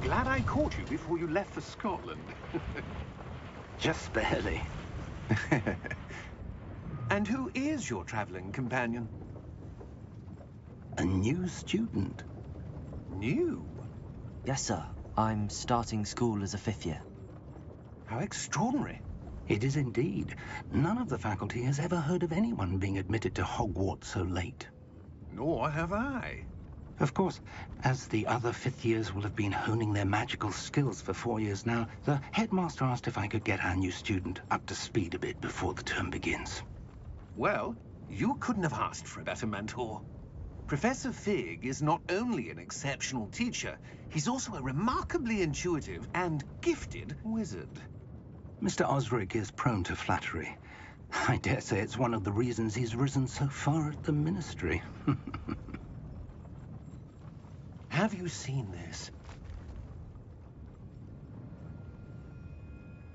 Glad I caught you before you left for Scotland. Just barely. And who is your traveling companion? A new student. New? Yes, sir. I'm starting school as a 5th year. How extraordinary. It is indeed. None of the faculty has ever heard of anyone being admitted to Hogwarts so late. Nor have I. Of course, as the other 5th years will have been honing their magical skills for 4 years now, the headmaster asked if I could get our new student up to speed a bit before the term begins. Well, you couldn't have asked for a better mentor. Professor Fig is not only an exceptional teacher, he's also a remarkably intuitive and gifted wizard. Mr. Osric is prone to flattery. I dare say it's one of the reasons he's risen so far at the Ministry. Have you seen this?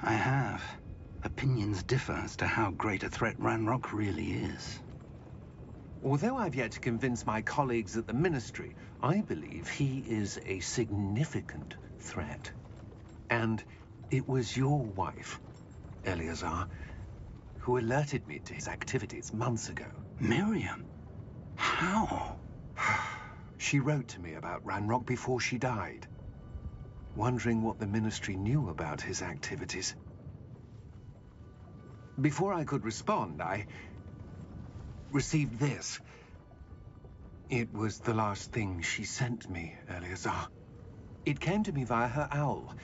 I have. Opinions differ as to how great a threat Ranrock really is. Although I've yet to convince my colleagues at the Ministry, I believe he is a significant threat. And it was your wife, Eleazar, who alerted me to his activities months ago. Miriam? How? She wrote to me about Ranrock before she died, wondering what the Ministry knew about his activities. Before I could respond, I received this. It was the last thing she sent me, Eleazar. It came to me via her owl,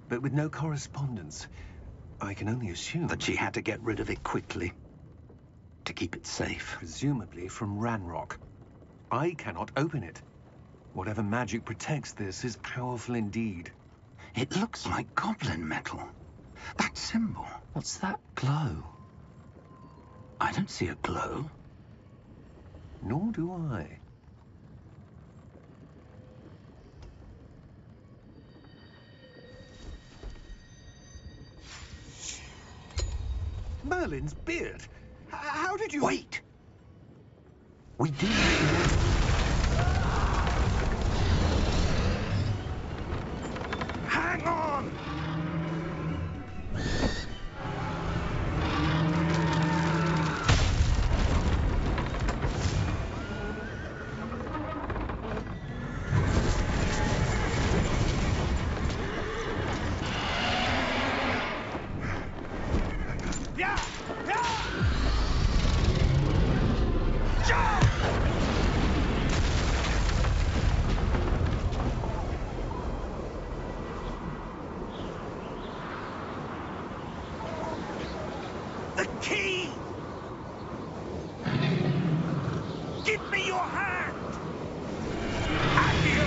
but with no correspondence. I can only assume that she had to get rid of it quickly, to keep it safe. Presumably from Ranrock. I cannot open it. Whatever magic protects this is powerful indeed. It looks like goblin metal. That symbol. What's that glow? I don't see a glow. Nor do I. Merlin's beard. How did you... Wait! We do... Hang on! The key! Give me your hand! And you!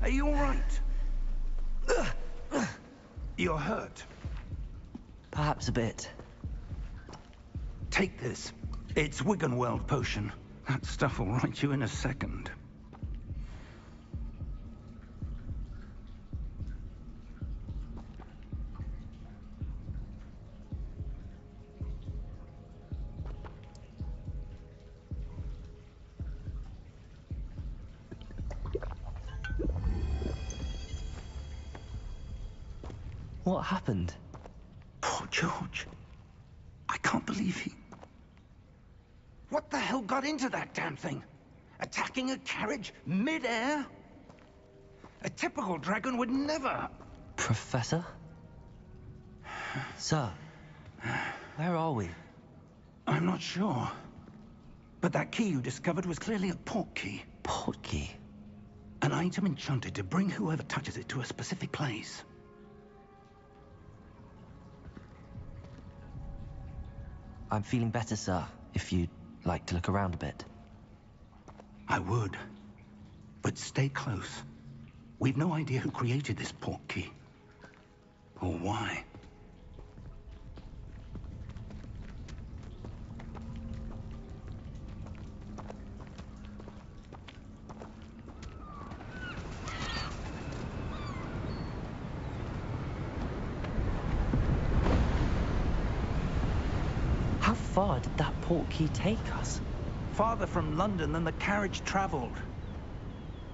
Are you all right? You're hurt. Perhaps a bit. Take this. It's Wiggenweld potion. That stuff will right you in a second. What happened? Poor George. I can't believe he... What the hell got into that damn thing? Attacking a carriage mid-air? A typical dragon would never... Professor? Sir, where are we? I'm not sure. But that key you discovered was clearly a port key. Port key? An item enchanted to bring whoever touches it to a specific place. I'm feeling better, sir, if you'd like to look around a bit. I would. But stay close. We've no idea who created this port key. Or why. far did that portkey take us? Farther from London than the carriage travelled.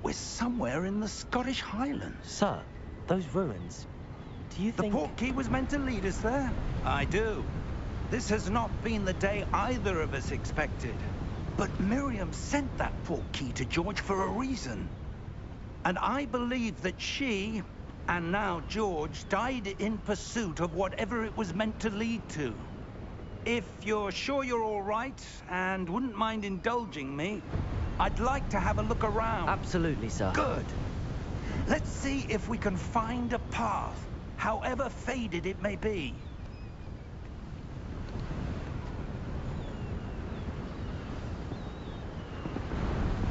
We're somewhere in the Scottish Highlands. Sir, those ruins, do you think... The portkey was meant to lead us there? I do. This has not been the day either of us expected. But Miriam sent that portkey to George for a reason. And I believe that she, and now George, died in pursuit of whatever it was meant to lead to. If you're sure you're all right, and wouldn't mind indulging me, I'd like to have a look around. Absolutely, sir. Good. Let's see if we can find a path, however faded it may be.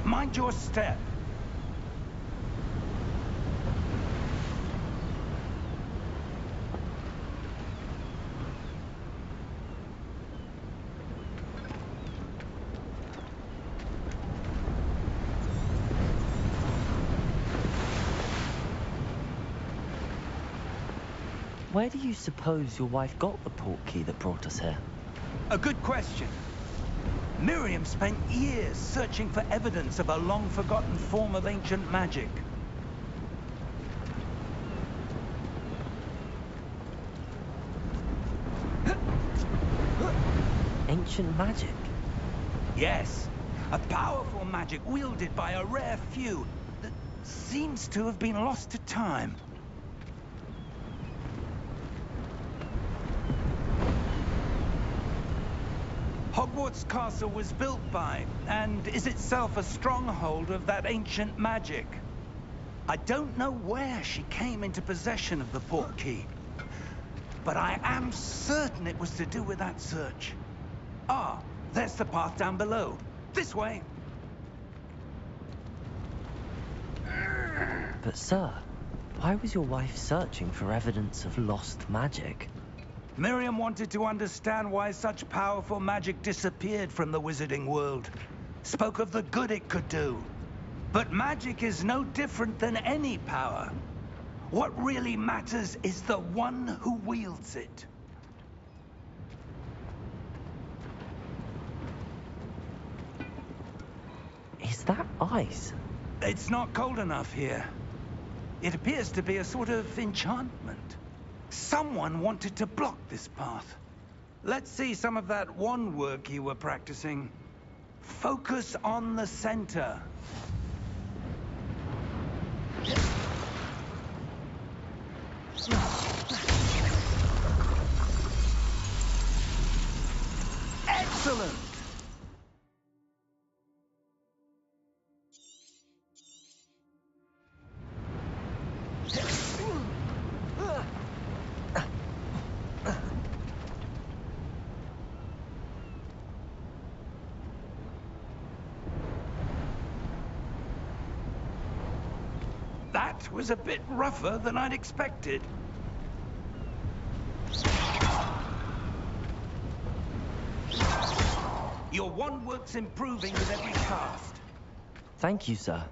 Mind your step. Where do you suppose your wife got the portkey that brought us here? A good question. Miriam spent years searching for evidence of a long-forgotten form of ancient magic. Ancient magic? Yes, a powerful magic wielded by a rare few that seems to have been lost to time. Hogwart's castle was built by, and is itself a stronghold of that ancient magic. I don't know where she came into possession of the portkey, but I am certain it was to do with that search. Ah, there's the path down below. This way. But sir, why was your wife searching for evidence of lost magic? Miriam wanted to understand why such powerful magic disappeared from the wizarding world. Spoke of the good it could do. But magic is no different than any power. What really matters is the one who wields it. Is that ice? It's not cold enough here. It appears to be a sort of enchantment. Someone wanted to block this path. Let's see some of that wand work you were practicing. Focus on the center. Excellent! That was a bit rougher than I'd expected. Your wand work's improving with every cast. Thank you, sir.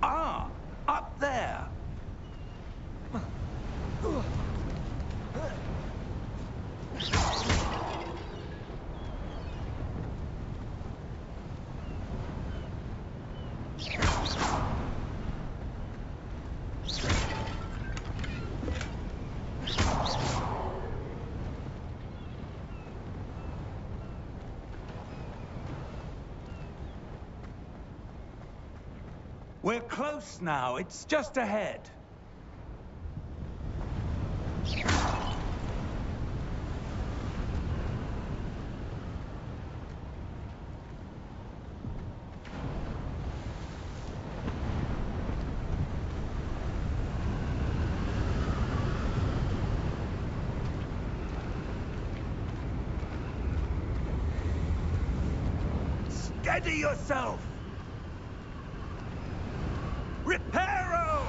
Ah, up there. We're close now. It's just ahead. Steady yourself! Reparo!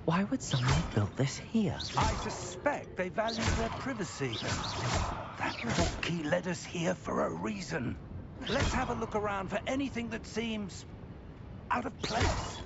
Why would someone have built this here? I suspect they value their privacy. That portkey led us here for a reason. Let's have a look around for anything that seems out of place.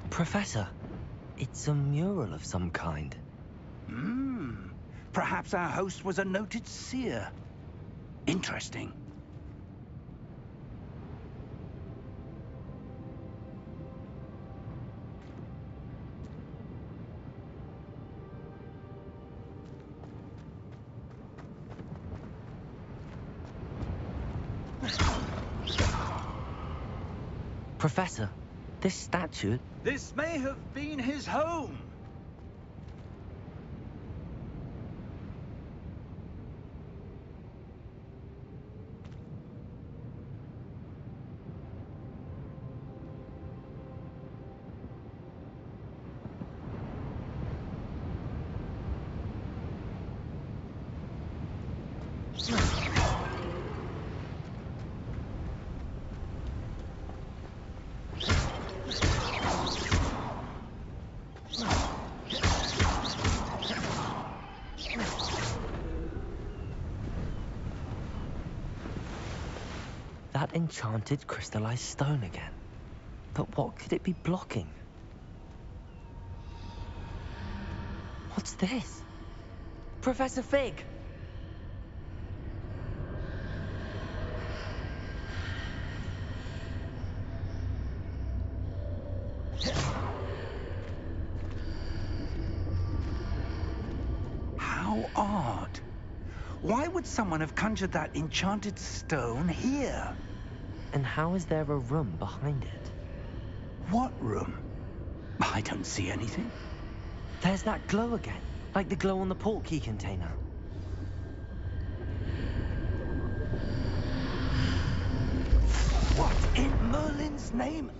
Professor, it's a mural of some kind. Perhaps our host was a noted seer. Interesting. Professor, this statue... This may have been his home. That enchanted crystallized stone again. But what could it be blocking? What's this? Professor Fig! How odd. Why would someone have conjured that enchanted stone here? And how is there a room behind it? What room? I don't see anything. There's that glow again, like the glow on the portkey container. What in Merlin's name?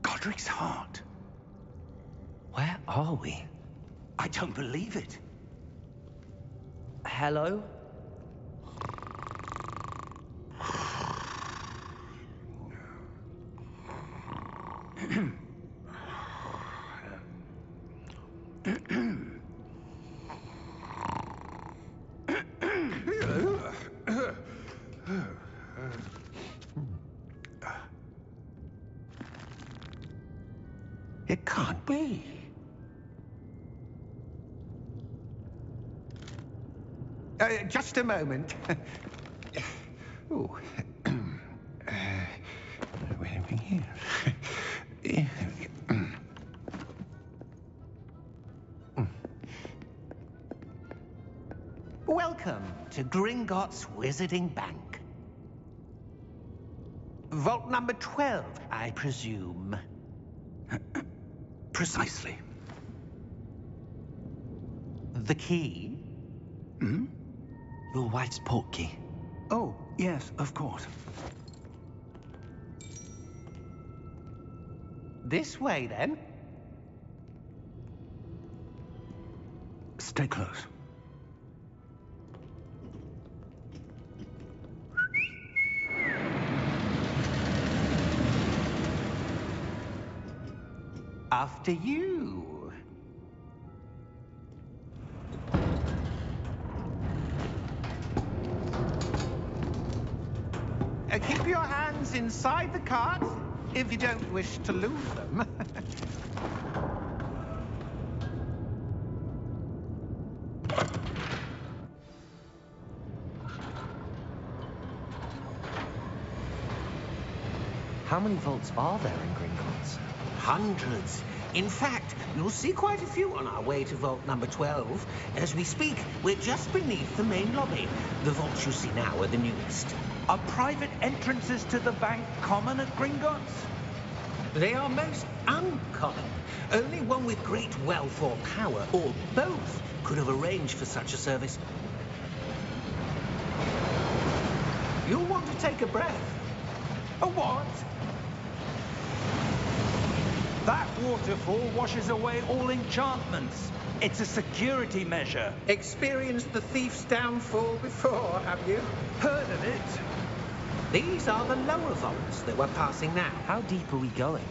Godric's heart. Where are we? I don't believe it. Hello? It can't be. Just a moment. Oh. Wait a minute here. Welcome to Gringotts Wizarding Bank. Vault number 12, I presume. Precisely. The key? Your wife's portkey. Oh, yes, of course. This way, then. Stay close. After you. Keep your hands inside the cart if you don't wish to lose them. How many vaults are there in Gringotts? Hundreds. In fact, you'll see quite a few on our way to vault number 12. As we speak, we're just beneath the main lobby. The vaults you see now are the newest. Are private entrances to the bank common at Gringotts? They are most uncommon. Only one with great wealth or power, or both, could have arranged for such a service. You'll want to take a breath. A what? That waterfall washes away all enchantments. It's a security measure. Experienced the thief's downfall before, have you? Heard of it? These are the lower vaults that we're passing now. How deep are we going?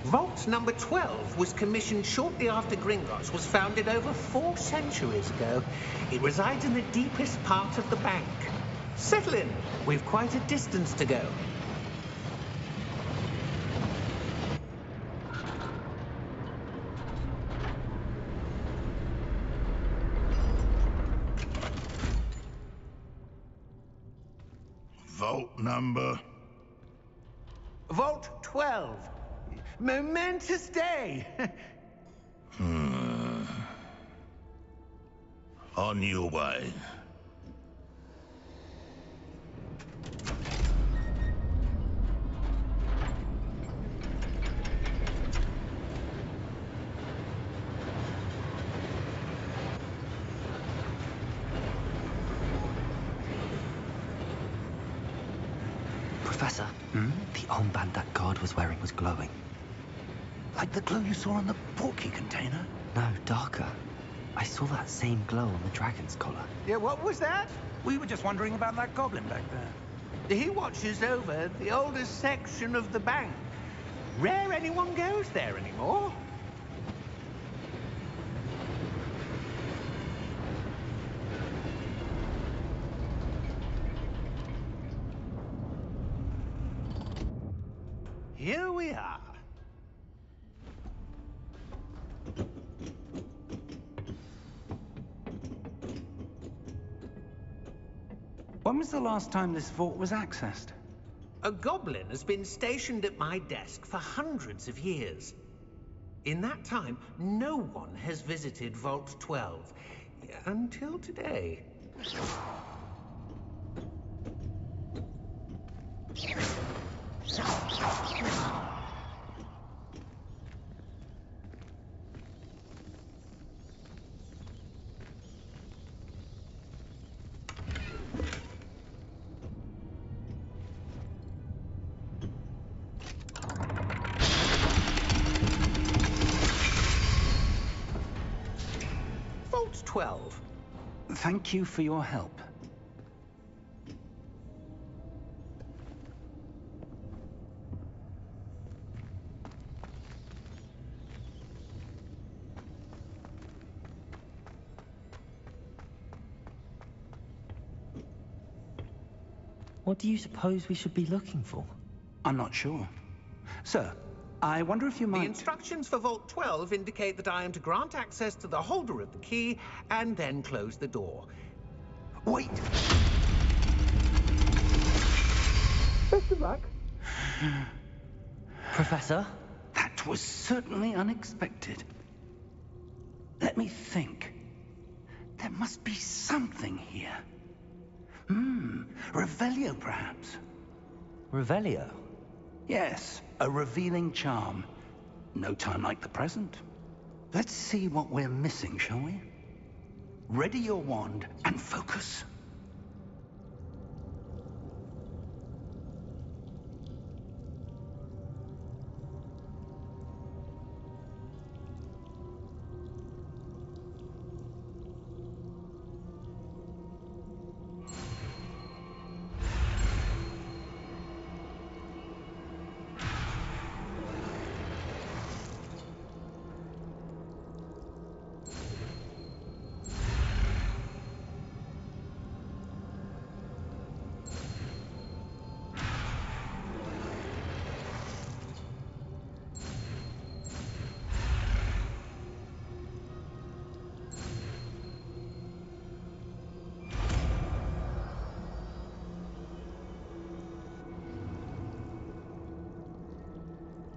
Vault number 12 was commissioned shortly after Gringotts was founded over 4 centuries ago. It resides in the deepest part of the bank. Settle in. We've quite a distance to go. Vault number? Vault 12. Momentous day. On your way. Professor, the armband that guard was wearing was glowing. Like the glow you saw on the portkey container? No, darker. I saw that same glow on the dragon's collar. Yeah, what was that? We were just wondering about that goblin back there. He watches over the oldest section of the bank. Rare anyone goes there anymore. Here we are. When was the last time this vault was accessed? A goblin has been stationed at my desk for hundreds of years. In that time, no one has visited Vault 12. Until today. Vault 12. Thank you for your help. What do you suppose we should be looking for? I'm not sure. Sir, I wonder if you might... The instructions for Vault 12 indicate that I am to grant access to the holder of the key and then close the door. Wait! Best of luck. Professor? That was certainly unexpected. Let me think. There must be something here. Revelio, perhaps? Revelio? Yes, a revealing charm. No time like the present. Let's see what we're missing, shall we? Ready your wand and focus.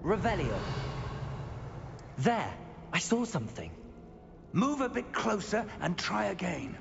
Revelio. There! I saw something. Move a bit closer and try again.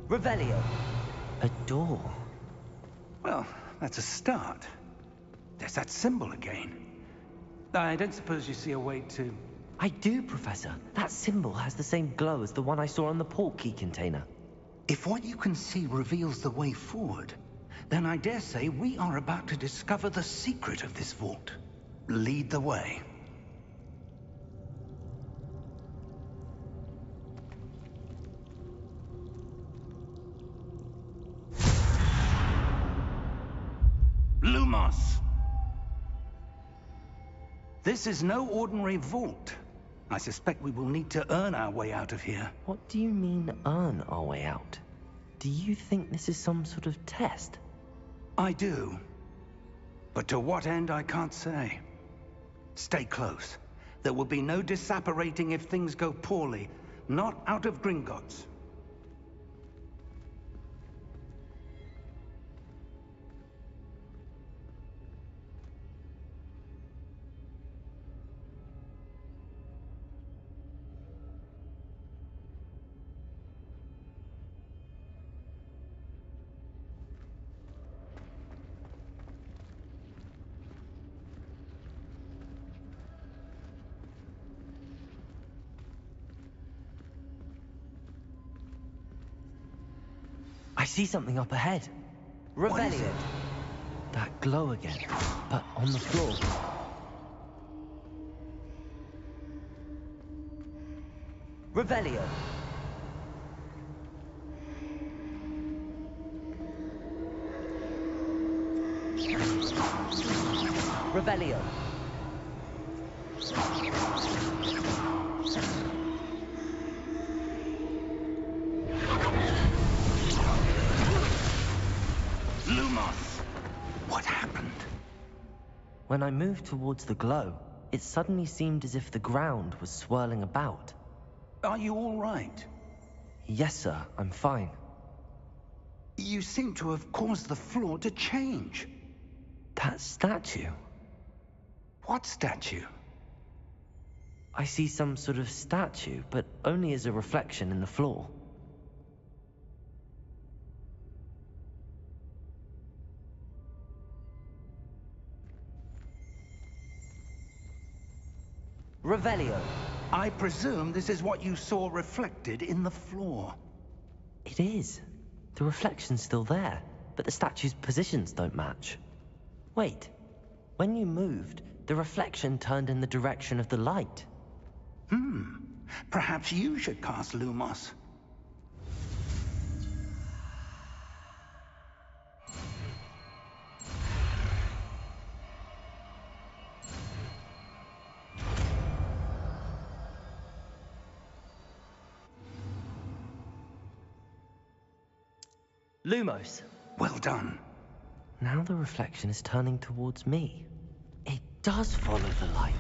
Revelio. A door. Well, that's a start. There's that symbol again. I don't suppose you see a way to... I do, Professor. That symbol has the same glow as the one I saw on the port key container. If what you can see reveals the way forward, then I dare say we are about to discover the secret of this vault. Lead the way. Lumos! This is no ordinary vault. I suspect we will need to earn our way out of here. What do you mean, earn our way out? Do you think this is some sort of test? I do. But to what end, I can't say. Stay close. There will be no disapparating if things go poorly. Not out of Gringotts. I see something up ahead. Revelio. That glow again, but on the floor. Revelio. Revelio. Lumos! What happened? When I moved towards the glow, it suddenly seemed as if the ground was swirling about. Are you all right? Yes, sir, I'm fine. You seem to have caused the floor to change. That statue. What statue? I see some sort of statue, but only as a reflection in the floor. Revelio. I presume this is what you saw reflected in the floor. It is. The reflection's still there, but the statue's positions don't match. Wait. When you moved, the reflection turned in the direction of the light. Perhaps you should cast Lumos. Lumos. Well done. Now the reflection is turning towards me. It does follow the light.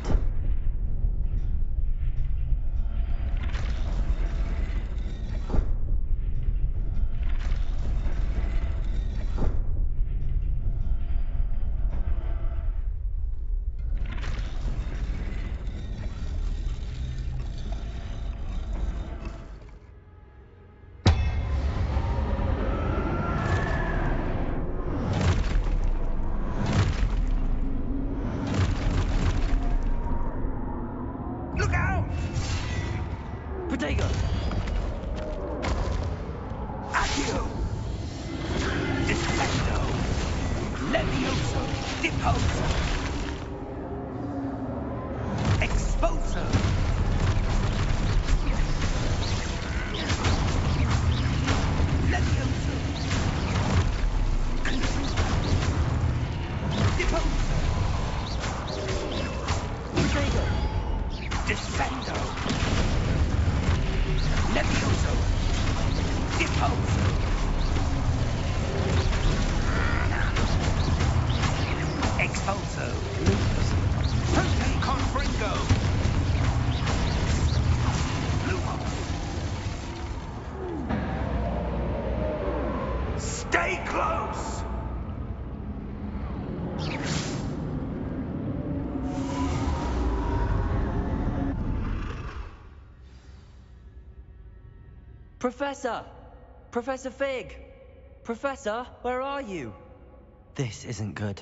Protego! Accio! Defendo! Levioso! Deposo! Exposo! Levioso! Deposo! Protego! Defendo! Levioso! Deposo! Expulso! Prote Confringo! Lumos! Stay close! Professor! Professor Fig! Professor, where are you? This isn't good.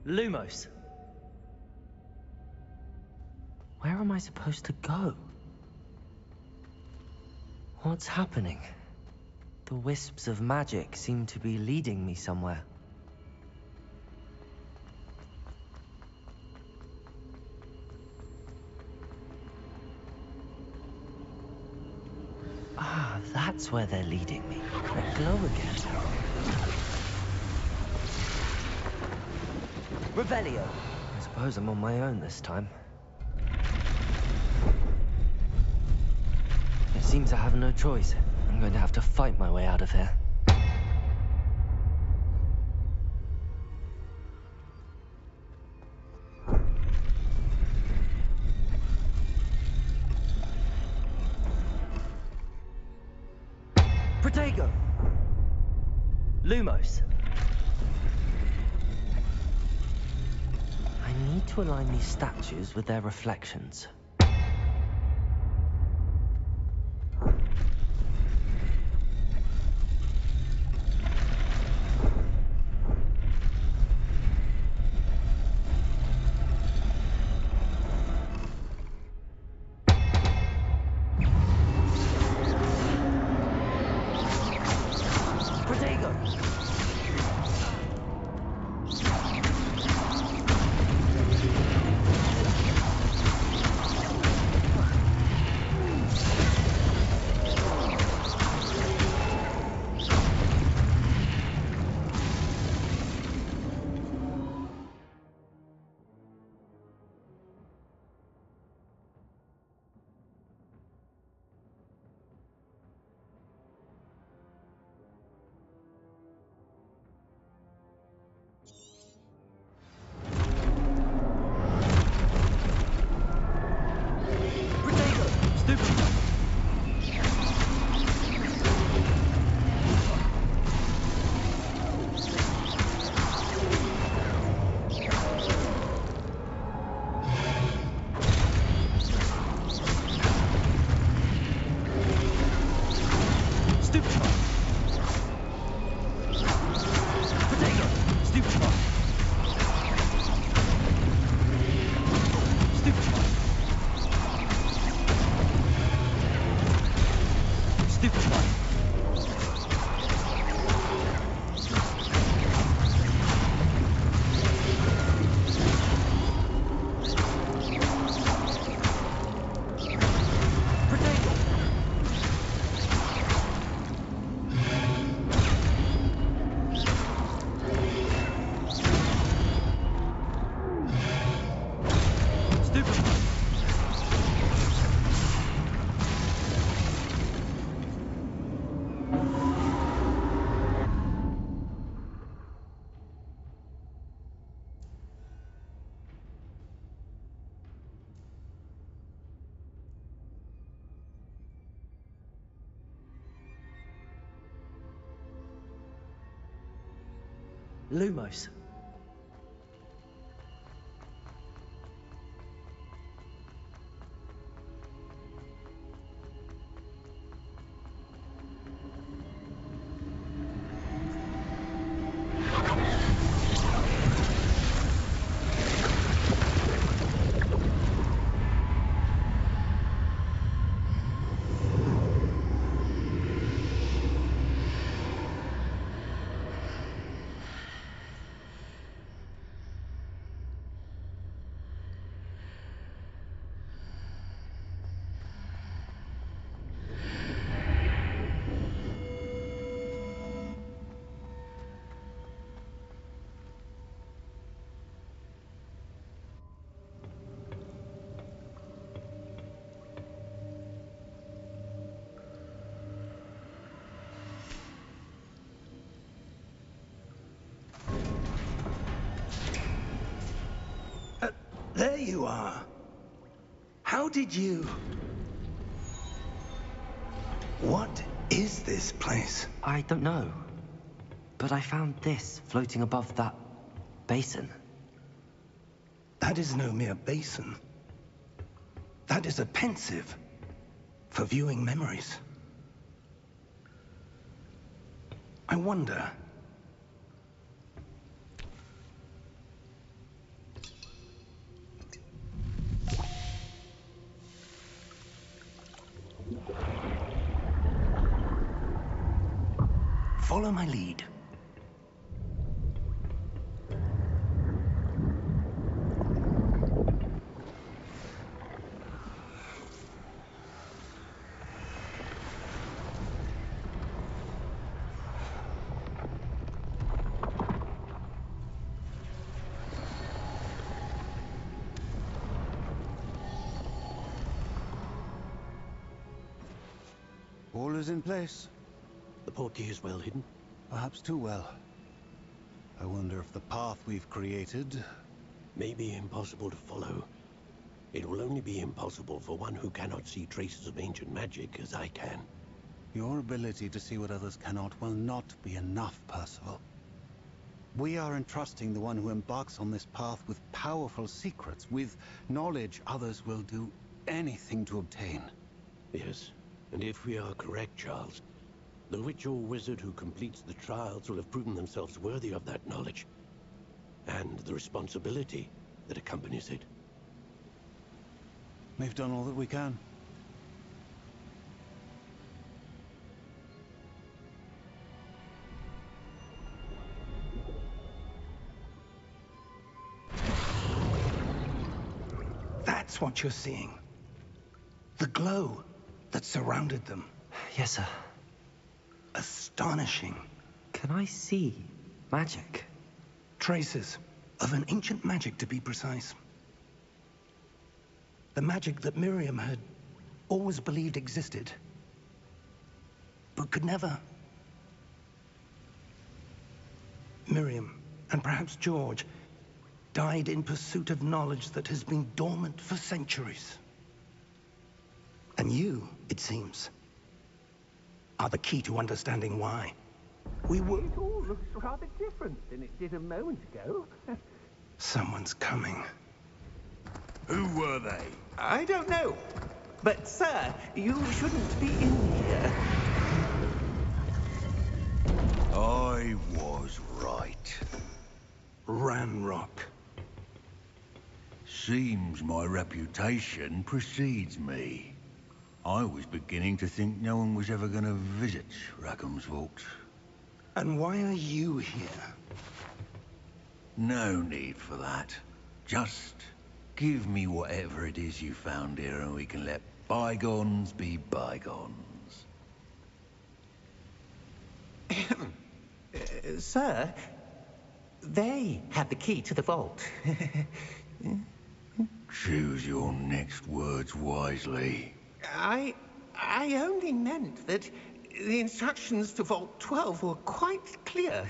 Lumos. Where am I supposed to go? What's happening? The wisps of magic seem to be leading me somewhere. Ah, that's where they're leading me. Let glow again. Revelio. I suppose I'm on my own this time. It seems I have no choice. I'm going to have to fight my way out of here. Protego! Lumos. I need to align these statues with their reflections. Lumos. There you are. How did you... What is this place? I don't know. But I found this floating above that basin. That is no mere basin. That is a pensive for viewing memories. I wonder... Follow my lead. All is in place. The portkey is well hidden. Perhaps too well. I wonder if the path we've created... May be impossible to follow. It will only be impossible for one who cannot see traces of ancient magic as I can. Your ability to see what others cannot will not be enough, Percival. We are entrusting the one who embarks on this path with powerful secrets, with knowledge others will do anything to obtain. Yes, and if we are correct, Charles, the witch or wizard who completes the trials will have proven themselves worthy of that knowledge, and the responsibility that accompanies it. We've done all that we can. That's what you're seeing. The glow that surrounded them. Yes, sir. Astonishing. Can I see magic? Traces of an ancient magic, to be precise. The magic that Miriam had always believed existed, but could never. Miriam, and perhaps George, died in pursuit of knowledge that has been dormant for centuries. And you, it seems, are the key to understanding why. It all looks rather different than it did a moment ago. Someone's coming. Who were they? I don't know. But, sir, you shouldn't be in here. I was right. Ranrock. Seems my reputation precedes me. I was beginning to think no one was ever going to visit Rackham's Vault. And why are you here? No need for that. Just give me whatever it is you found here and we can let bygones be bygones. Sir, they had the key to the vault. Choose your next words wisely. I only meant that the instructions to Vault 12 were quite clear.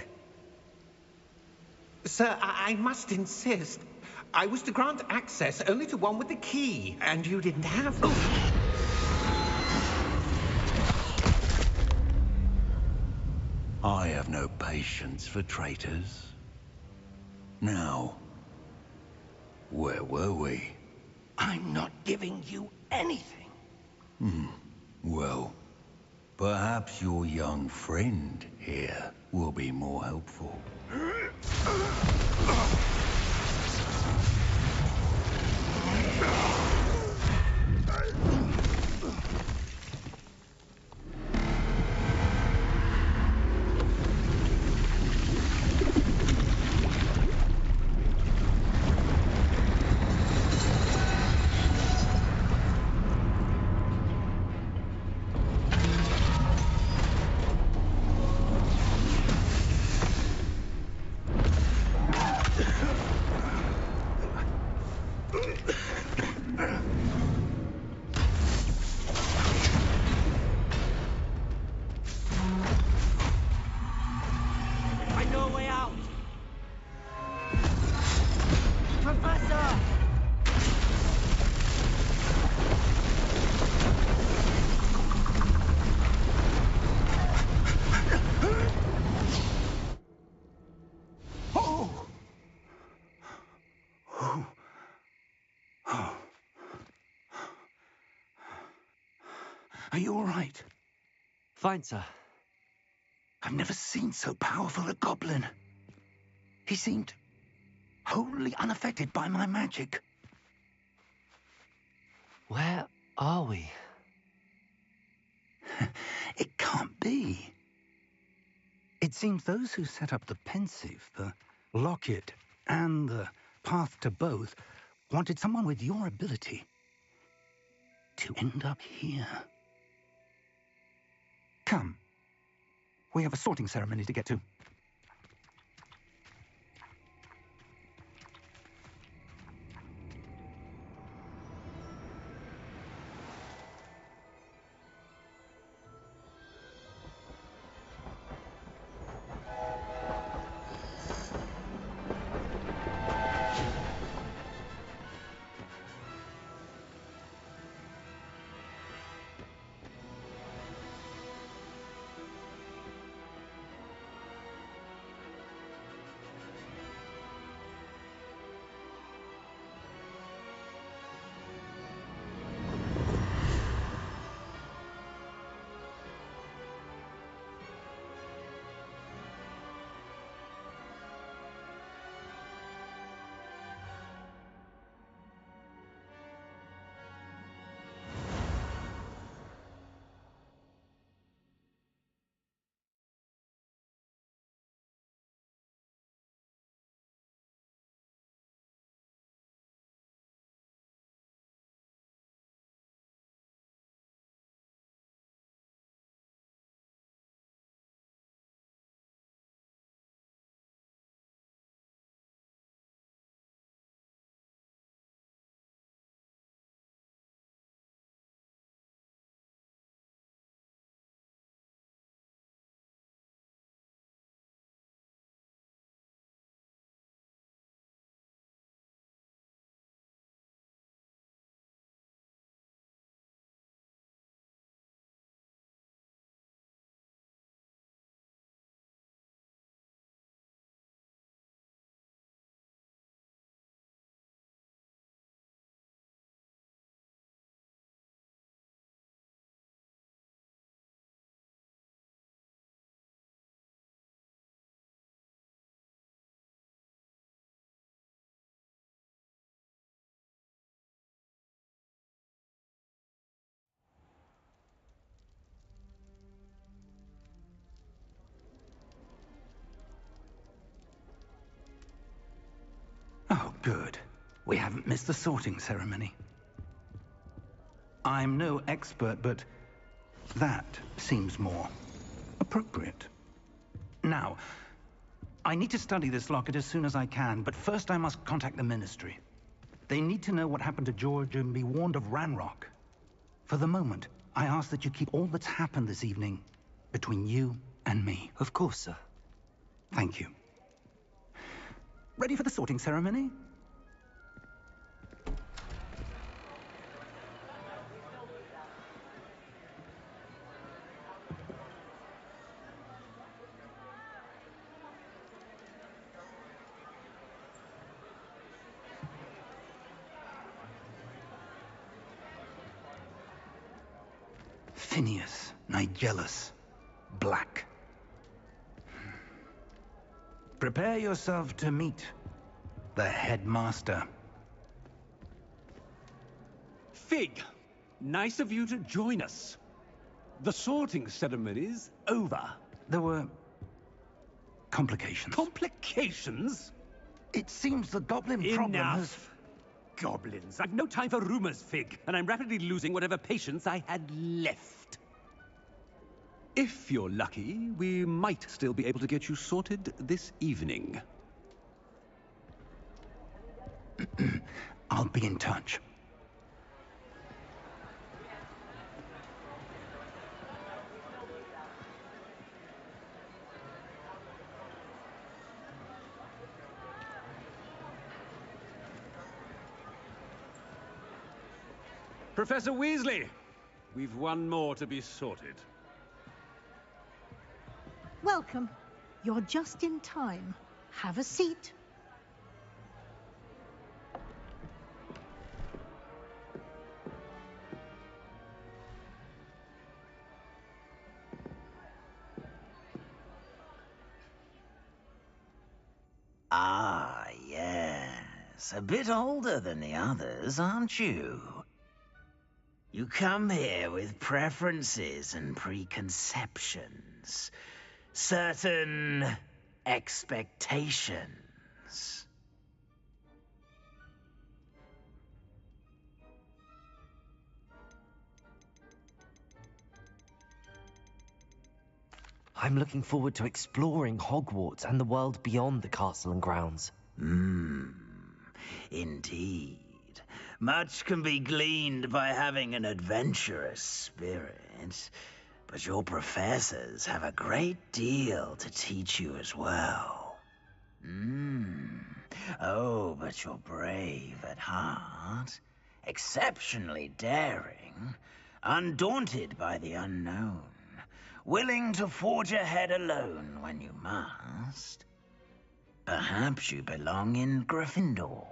Sir, I must insist. I was to grant access only to one with the key, and you didn't have them. I have no patience for traitors. Now, where were we? I'm not giving you anything. Well, perhaps your young friend here will be more helpful. Are you all right? Fine, sir. I've never seen so powerful a goblin. He seemed wholly unaffected by my magic. Where are we? It can't be. It seems those who set up the pensive, the locket, and the path to both wanted someone with your ability to end up here. Come. We have a sorting ceremony to get to. Oh, good. We haven't missed the sorting ceremony. I'm no expert, but that seems more appropriate. Now, I need to study this locket as soon as I can, but first I must contact the Ministry. They need to know what happened to George and be warned of Ranrock. For the moment, I ask that you keep all that's happened this evening between you and me. Of course, sir. Thank you. Ready for the sorting ceremony? Phineas, Nigellus, Black. Prepare yourself to meet the headmaster. Fig, nice of you to join us. The sorting ceremony's over. There were complications. Complications? It seems the goblin problem has... Enough. Goblins. I've no time for rumors, Fig, and I'm rapidly losing whatever patience I had left. If you're lucky, we might still be able to get you sorted this evening. I'll be in touch. Professor Weasley, we've one more to be sorted. Welcome. You're just in time. Have a seat. Yes, a bit older than the others, aren't you? You come here with preferences and preconceptions. Certain expectations. I'm looking forward to exploring Hogwarts and the world beyond the castle and grounds. Indeed. Much can be gleaned by having an adventurous spirit, but your professors have a great deal to teach you as well. Oh, but you're brave at heart, exceptionally daring, undaunted by the unknown, willing to forge ahead alone when you must. Perhaps you belong in Gryffindor.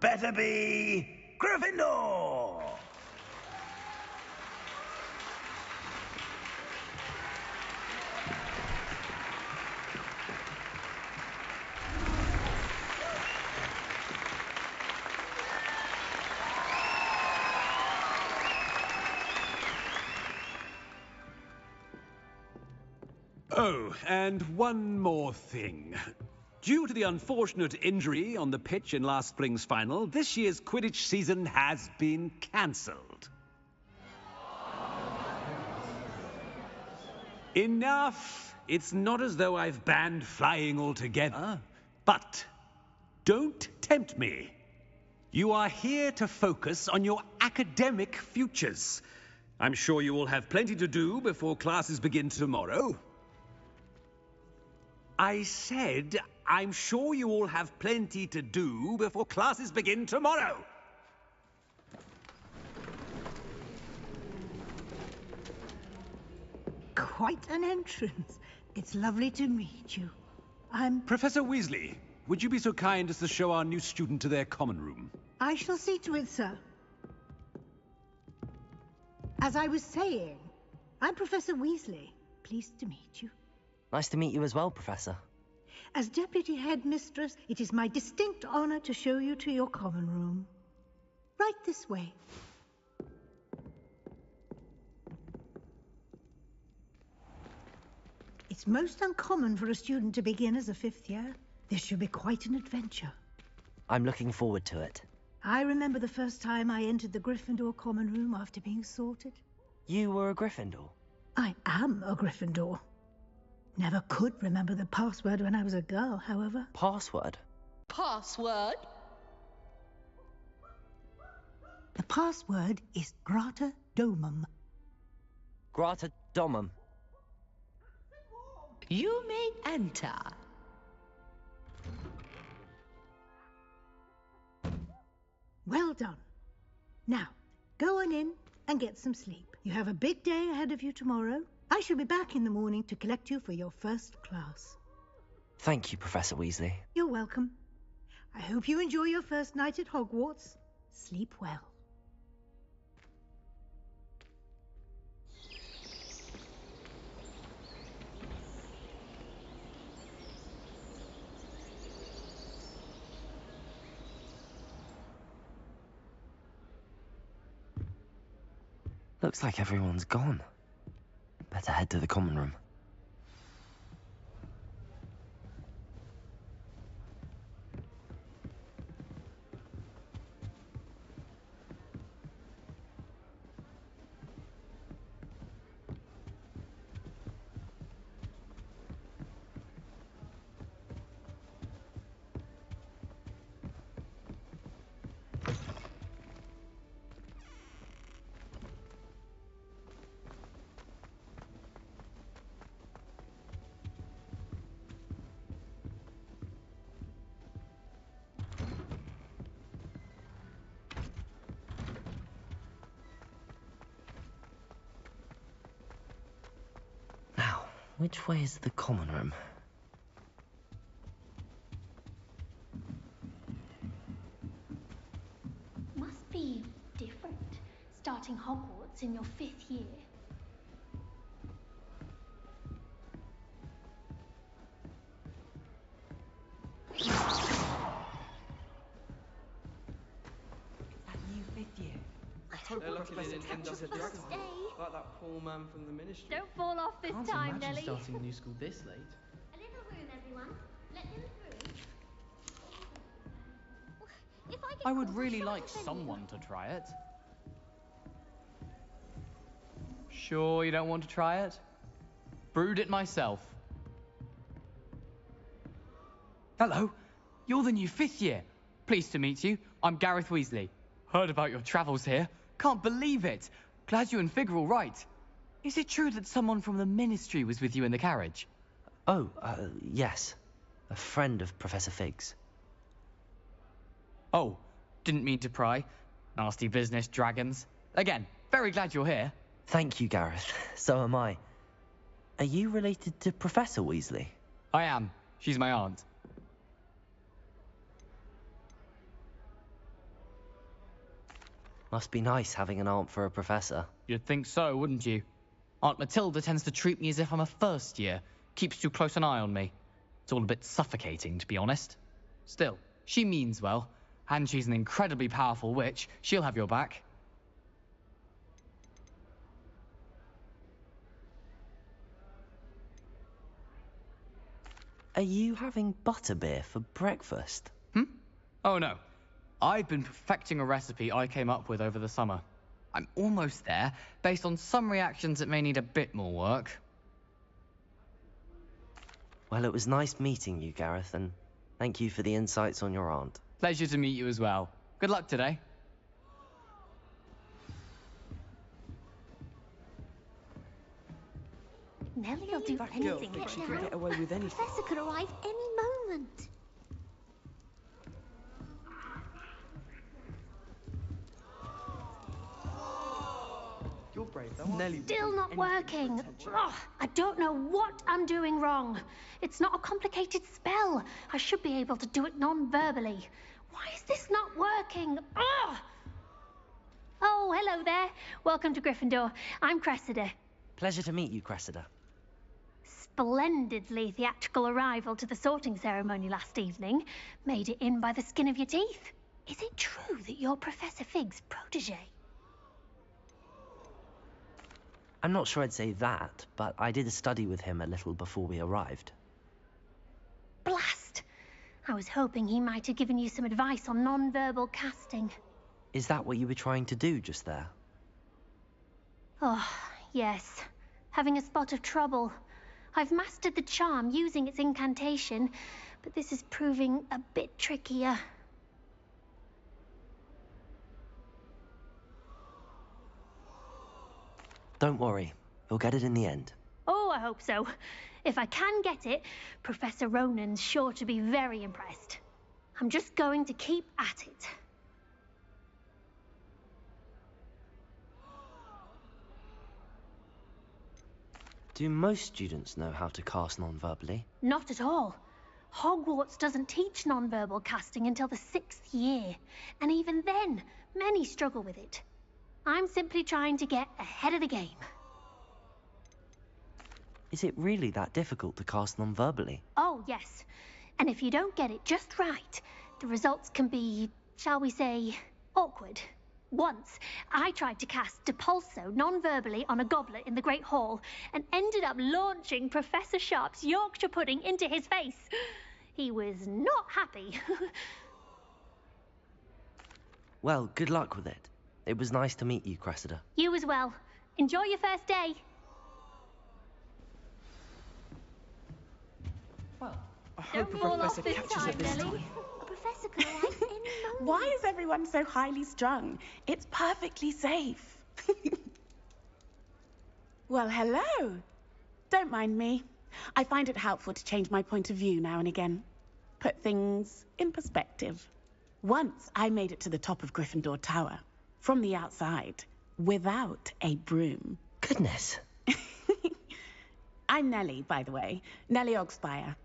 Better be Gryffindor! Oh, and one more thing. Due to the unfortunate injury on the pitch in last spring's final, this year's Quidditch season has been cancelled. Enough! It's not as though I've banned flying altogether. But don't tempt me. You are here to focus on your academic futures. I'm sure you all have plenty to do before classes begin tomorrow. I said, I'm sure you all have plenty to do before classes begin tomorrow. Quite an entrance. It's lovely to meet you. I'm... Professor Weasley, would you be so kind as to show our new student to their common room? I shall see to it, sir. As I was saying, I'm Professor Weasley. Pleased to meet you. Nice to meet you as well, Professor. As Deputy Headmistress, it is my distinct honor to show you to your common room. Right this way. It's most uncommon for a student to begin as a fifth year. This should be quite an adventure. I'm looking forward to it. I remember the first time I entered the Gryffindor common room after being sorted. You were a Gryffindor? I am a Gryffindor. Never could remember the password when I was a girl, however. Password? Password? The password is Grata Domum. Grata Domum. You may enter. Well done. Now, go on in and get some sleep. You have a big day ahead of you tomorrow. I shall be back in the morning to collect you for your first class. Thank you, Professor Weasley. You're welcome. I hope you enjoy your first night at Hogwarts. Sleep well. Looks like everyone's gone. Better head to the common room. Which way is the common room? starting Hogwarts in your 5th year. That new 5th year. They're lucky they didn't end up at this time. Like that poor man from the ministry. Don't fall off this Can't time, imagine Nelly. starting a new school this late. A little room, everyone. Let him through. I would really like someone to try it. Sure you don't want to try it? Brewed it myself. Hello, you're the new 5th year. Pleased to meet you. I'm Gareth Weasley. Heard about your travels here. Can't believe it. Glad you and Fig are all right. Is it true that someone from the ministry was with you in the carriage? Oh, yes. A friend of Professor Fig's. Oh, didn't mean to pry. Nasty business, dragons. Again, very glad you're here. Thank you, Gareth. So am I. Are you related to Professor Weasley? I am. She's my aunt. Must be nice having an aunt for a professor. You'd think so, wouldn't you? Aunt Matilda tends to treat me as if I'm a first year. Keeps too close an eye on me. It's all a bit suffocating, to be honest. Still, she means well. And she's an incredibly powerful witch. She'll have your back. Are you having butterbeer for breakfast? Oh no. I've been perfecting a recipe I came up with over the summer. I'm almost there, based on some reactions that may need a bit more work. Well, it was nice meeting you, Gareth, and thank you for the insights on your aunt. Pleasure to meet you as well. Good luck today. Nelly will do anything Thinks she now. can get away with anything. Professor could arrive any moment. You're brave, though. Nelly. Still not working. Ugh, I don't know what I'm doing wrong. It's not a complicated spell. I should be able to do it non-verbally. Why is this not working? Ugh! Oh, hello there. Welcome to Gryffindor. I'm Cressida. Pleasure to meet you, Cressida. Splendidly theatrical arrival to the sorting ceremony last evening. Made it in by the skin of your teeth. Is it true that you're Professor Fig's protege? I'm not sure I'd say that, but I did a study with him a little before we arrived. Blast! I was hoping he might have given you some advice on non-verbal casting. Is that what you were trying to do just there? Oh, yes. Having a spot of trouble. I've mastered the charm using its incantation, but this is proving a bit trickier. Don't worry, we'll get it in the end. Oh, I hope so. If I can get it, Professor Ronan's sure to be very impressed. I'm just going to keep at it. Do most students know how to cast non-verbally? Not at all. Hogwarts doesn't teach non-verbal casting until the 6th year, and even then, many struggle with it. I'm simply trying to get ahead of the game. Is it really that difficult to cast non-verbally? Oh, yes. And if you don't get it just right, the results can be, shall we say, awkward. Once, I tried to cast Depulso non-verbally on a goblet in the Great Hall and ended up launching Professor Sharp's Yorkshire pudding into his face. He was not happy. Well, good luck with it. It was nice to meet you, Cressida. You as well. Enjoy your first day. Well, I hope a professor catches it this time. A professor could arrive any moment. Why is everyone so highly strung? It's perfectly safe. Well, hello. Don't mind me. I find it helpful to change my point of view now and again. Put things in perspective. Once I made it to the top of Gryffindor Tower, from the outside, without a broom. Goodness. I'm Nellie, by the way. Nellie Ogspire.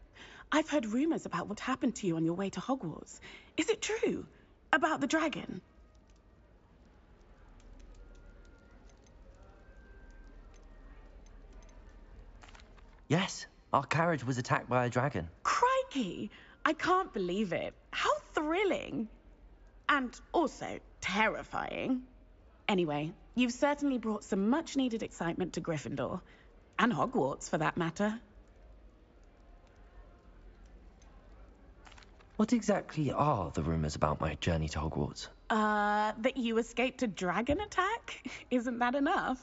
I've heard rumors about what happened to you on your way to Hogwarts. Is it true? About the dragon? Yes, our carriage was attacked by a dragon. Crikey! I can't believe it. How thrilling. And also terrifying. Anyway, you've certainly brought some much-needed excitement to Gryffindor. And Hogwarts, for that matter. What exactly are the rumours about my journey to Hogwarts? That you escaped a dragon attack? Isn't that enough?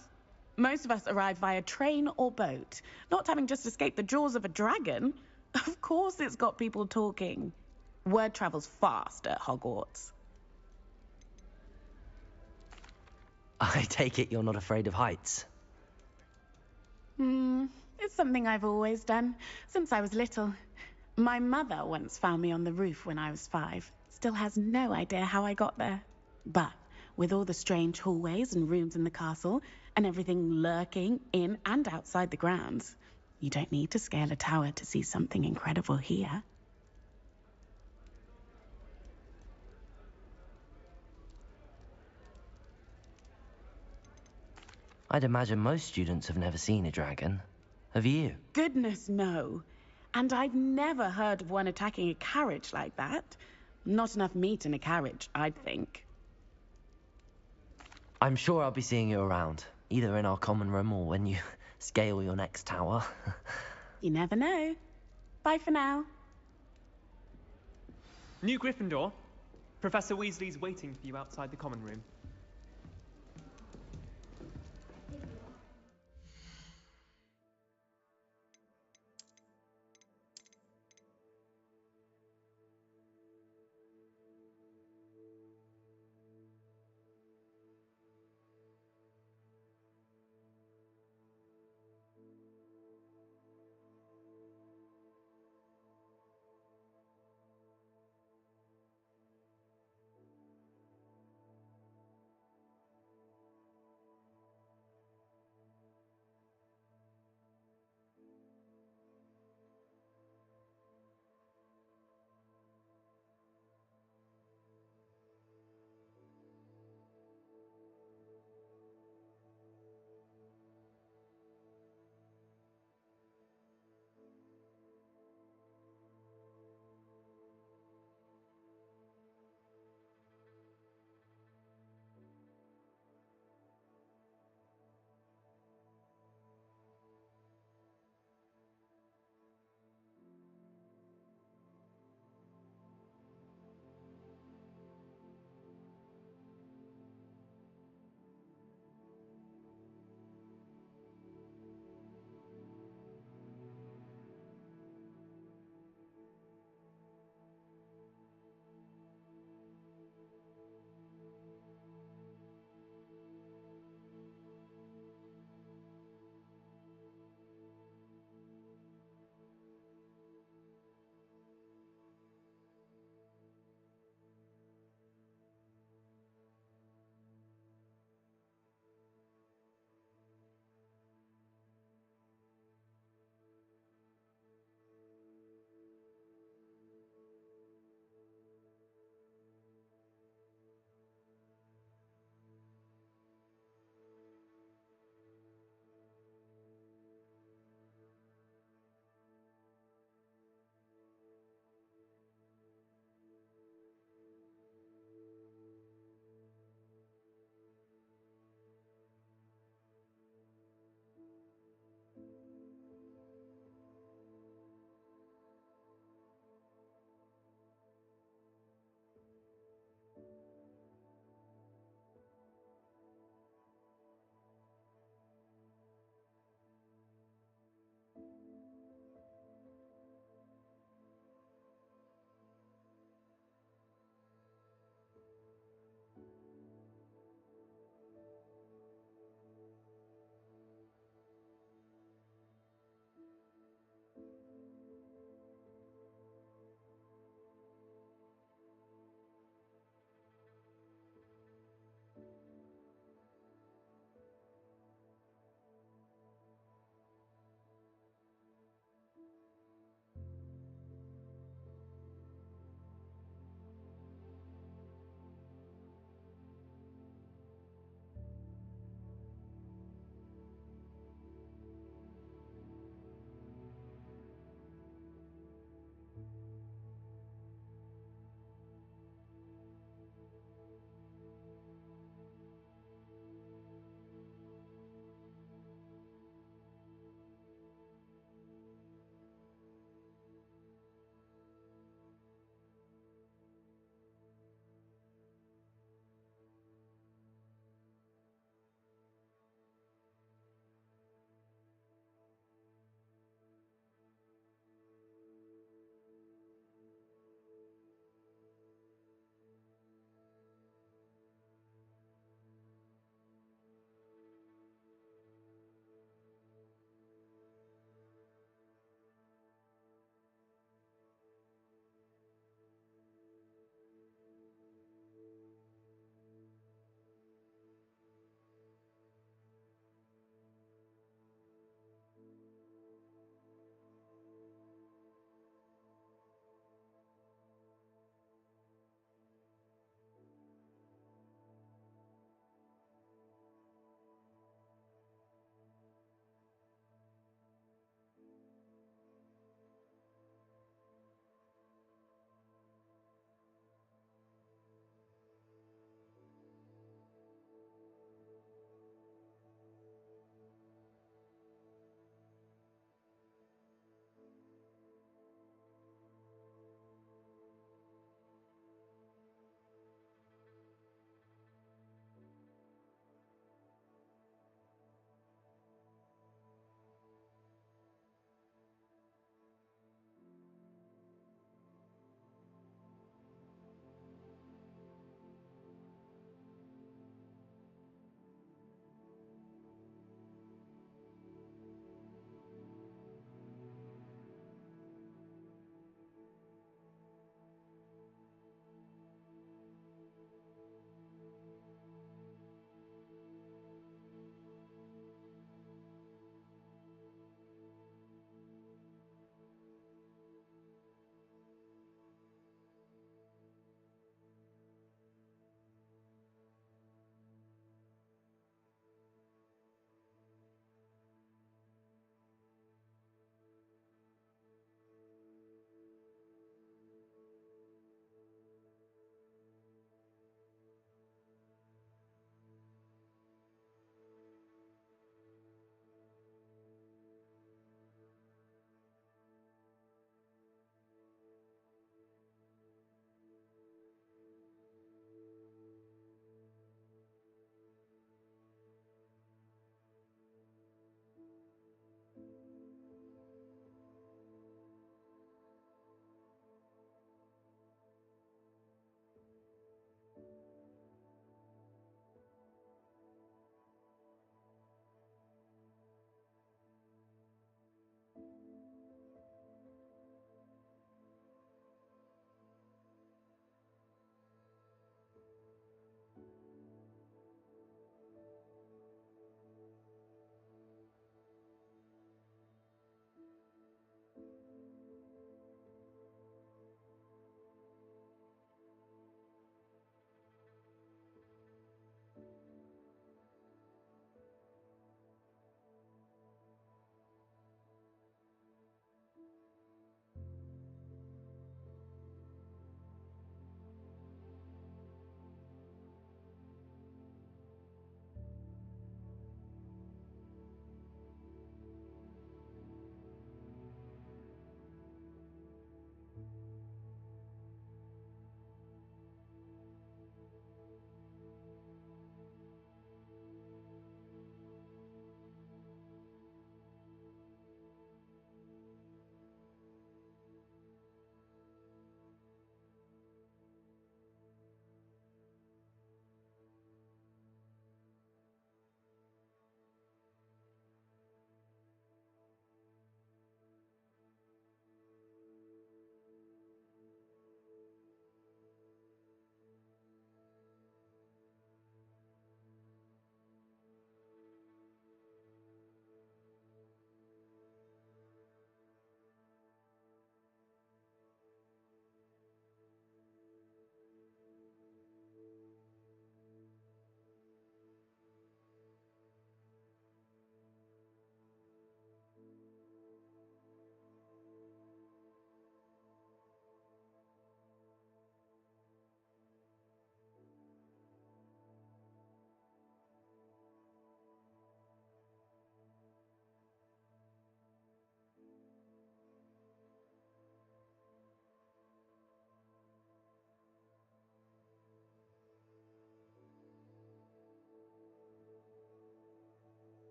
Most of us arrive via train or boat. Not having just escaped the jaws of a dragon. Of course it's got people talking. Word travels fast at Hogwarts. I take it you're not afraid of heights? It's something I've always done, since I was little. My mother once found me on the roof when I was 5. Still has no idea how I got there. But with all the strange hallways and rooms in the castle, and everything lurking in and outside the grounds, you don't need to scale a tower to see something incredible here. I'd imagine most students have never seen a dragon. Have you? Goodness, no. And I'd never heard of one attacking a carriage like that. Not enough meat in a carriage, I'd think. I'm sure I'll be seeing you around, either in our common room or when you scale your next tower. You never know. Bye for now. New Gryffindor. Professor Weasley's waiting for you outside the common room.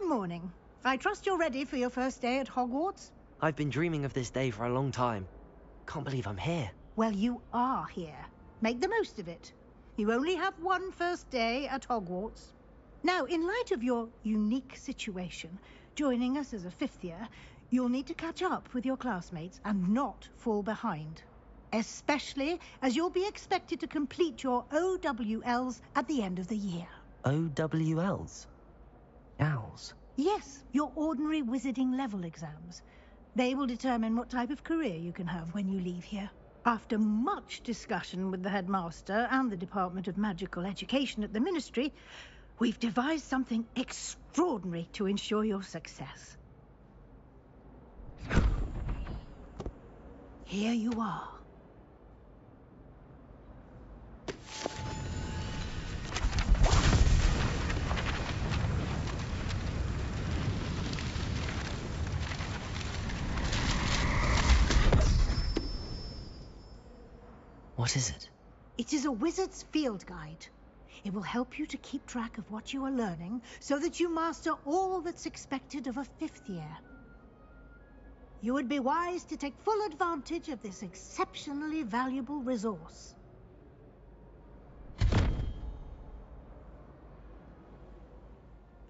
Good morning. I trust you're ready for your first day at Hogwarts? I've been dreaming of this day for a long time. Can't believe I'm here. Well, you are here. Make the most of it. You only have one first day at Hogwarts. Now, in light of your unique situation, joining us as a fifth year, you'll need to catch up with your classmates and not fall behind. Especially as you'll be expected to complete your OWLs at the end of the year. OWLs? Owls? Yes, your ordinary wizarding level exams. They will determine what type of career you can have when you leave here. After much discussion with the headmaster and the Department of Magical Education at the Ministry, we've devised something extraordinary to ensure your success. Here you are. What is it? It is a wizard's field guide. It will help you to keep track of what you are learning so that you master all that's expected of a fifth year. You would be wise to take full advantage of this exceptionally valuable resource.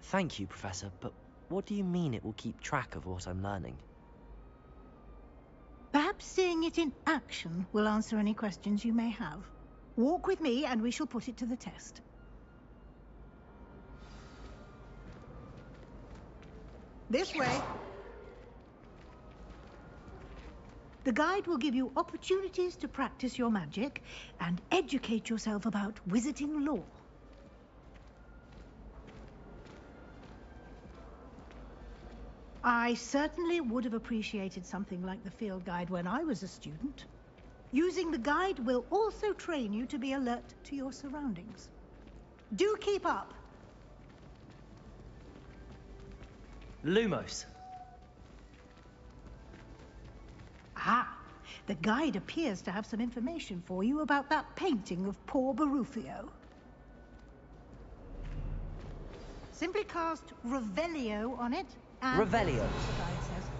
Thank you, Professor, but what do you mean it will keep track of what I'm learning? Perhaps seeing it in action will answer any questions you may have. Walk with me and we shall put it to the test. This way. The guide will give you opportunities to practice your magic and educate yourself about wizarding lore. I certainly would have appreciated something like the field guide when I was a student. Using the guide will also train you to be alert to your surroundings. Do keep up. Lumos. Ah, the guide appears to have some information for you about that painting of poor Barufio. Simply cast Revelio on it. Revelio. The guide says.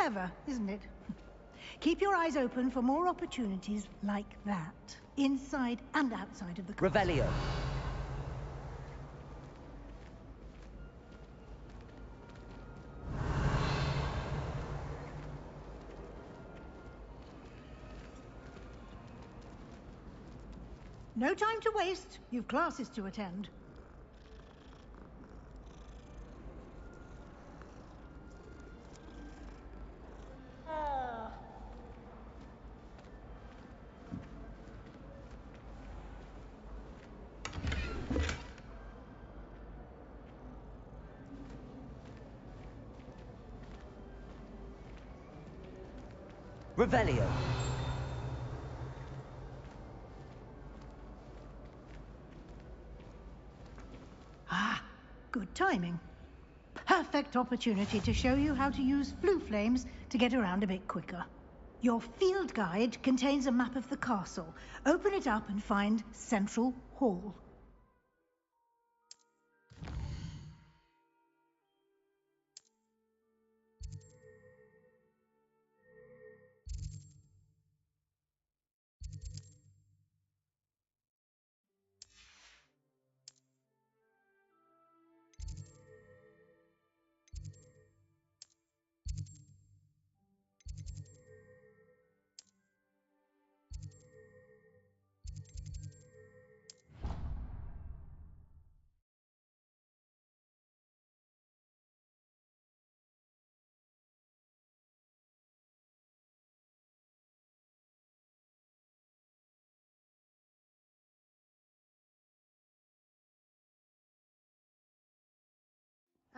Clever, isn't it? Keep your eyes open for more opportunities like that, inside and outside of the castle. Revelio. No time to waste. You've classes to attend. Revelio. Ah, good timing. Perfect opportunity to show you how to use flue flames to get around a bit quicker. Your field guide contains a map of the castle. Open it up and find Central Hall.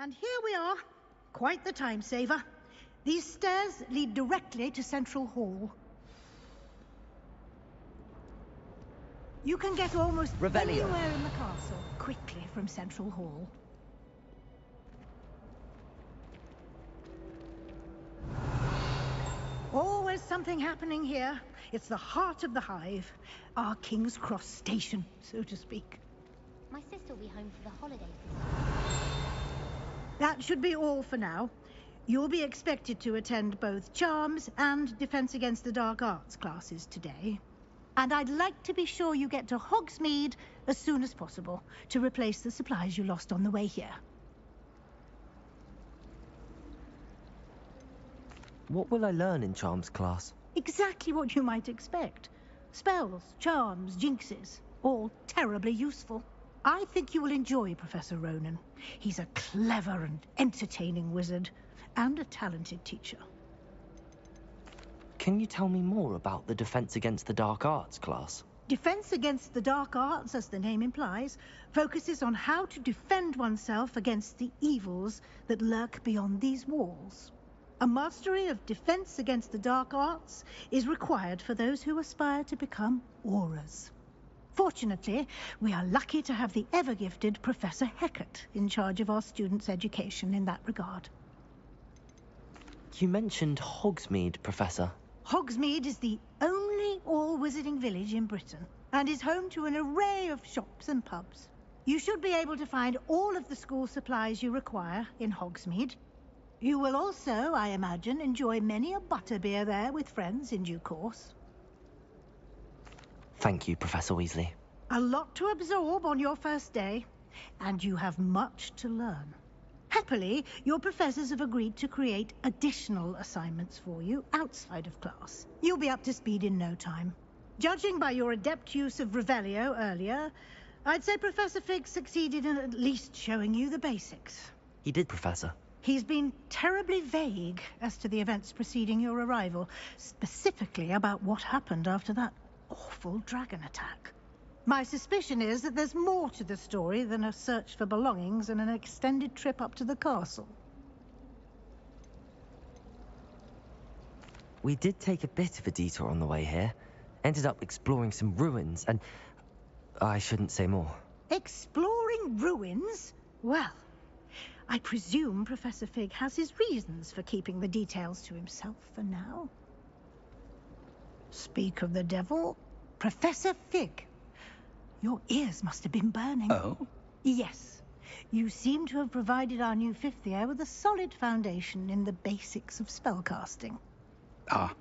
And here we are. Quite the time saver. These stairs lead directly to Central Hall. You can get almost anywhere in the castle quickly from Central Hall. Always something happening here. It's the heart of the hive. Our King's Cross station, so to speak. My sister will be home for the holidays. That should be all for now. You'll be expected to attend both Charms and Defense Against the Dark Arts classes today. And I'd like to be sure you get to Hogsmeade as soon as possible to replace the supplies you lost on the way here. What will I learn in Charms class? Exactly what you might expect. Spells, charms, jinxes, all terribly useful. I think you will enjoy Professor Ronan. He's a clever and entertaining wizard, and a talented teacher. Can you tell me more about the Defense Against the Dark Arts class? Defense Against the Dark Arts, as the name implies, focuses on how to defend oneself against the evils that lurk beyond these walls. A mastery of Defense Against the Dark Arts is required for those who aspire to become Aurors. Fortunately, we are lucky to have the ever-gifted Professor Hecat in charge of our students' education in that regard. You mentioned Hogsmeade, Professor. Hogsmeade is the only all-wizarding village in Britain, and is home to an array of shops and pubs. You should be able to find all of the school supplies you require in Hogsmeade. You will also, I imagine, enjoy many a butterbeer there with friends in due course. Thank you, Professor Weasley. A lot to absorb on your first day, and you have much to learn. Happily, your professors have agreed to create additional assignments for you outside of class. You'll be up to speed in no time. Judging by your adept use of Revelio earlier, I'd say Professor Fig succeeded in at least showing you the basics. He did, Professor. He's been terribly vague as to the events preceding your arrival, specifically about what happened after that awful dragon attack. My suspicion is that there's more to the story than a search for belongings and an extended trip up to the castle. We did take a bit of a detour on the way here. Ended up exploring some ruins and... I shouldn't say more. Exploring ruins? Well, I presume Professor Fig has his reasons for keeping the details to himself for now. Speak of the devil, Professor Fig. Your ears must have been burning. Oh? Yes. You seem to have provided our new fifth year with a solid foundation in the basics of spellcasting. Ah,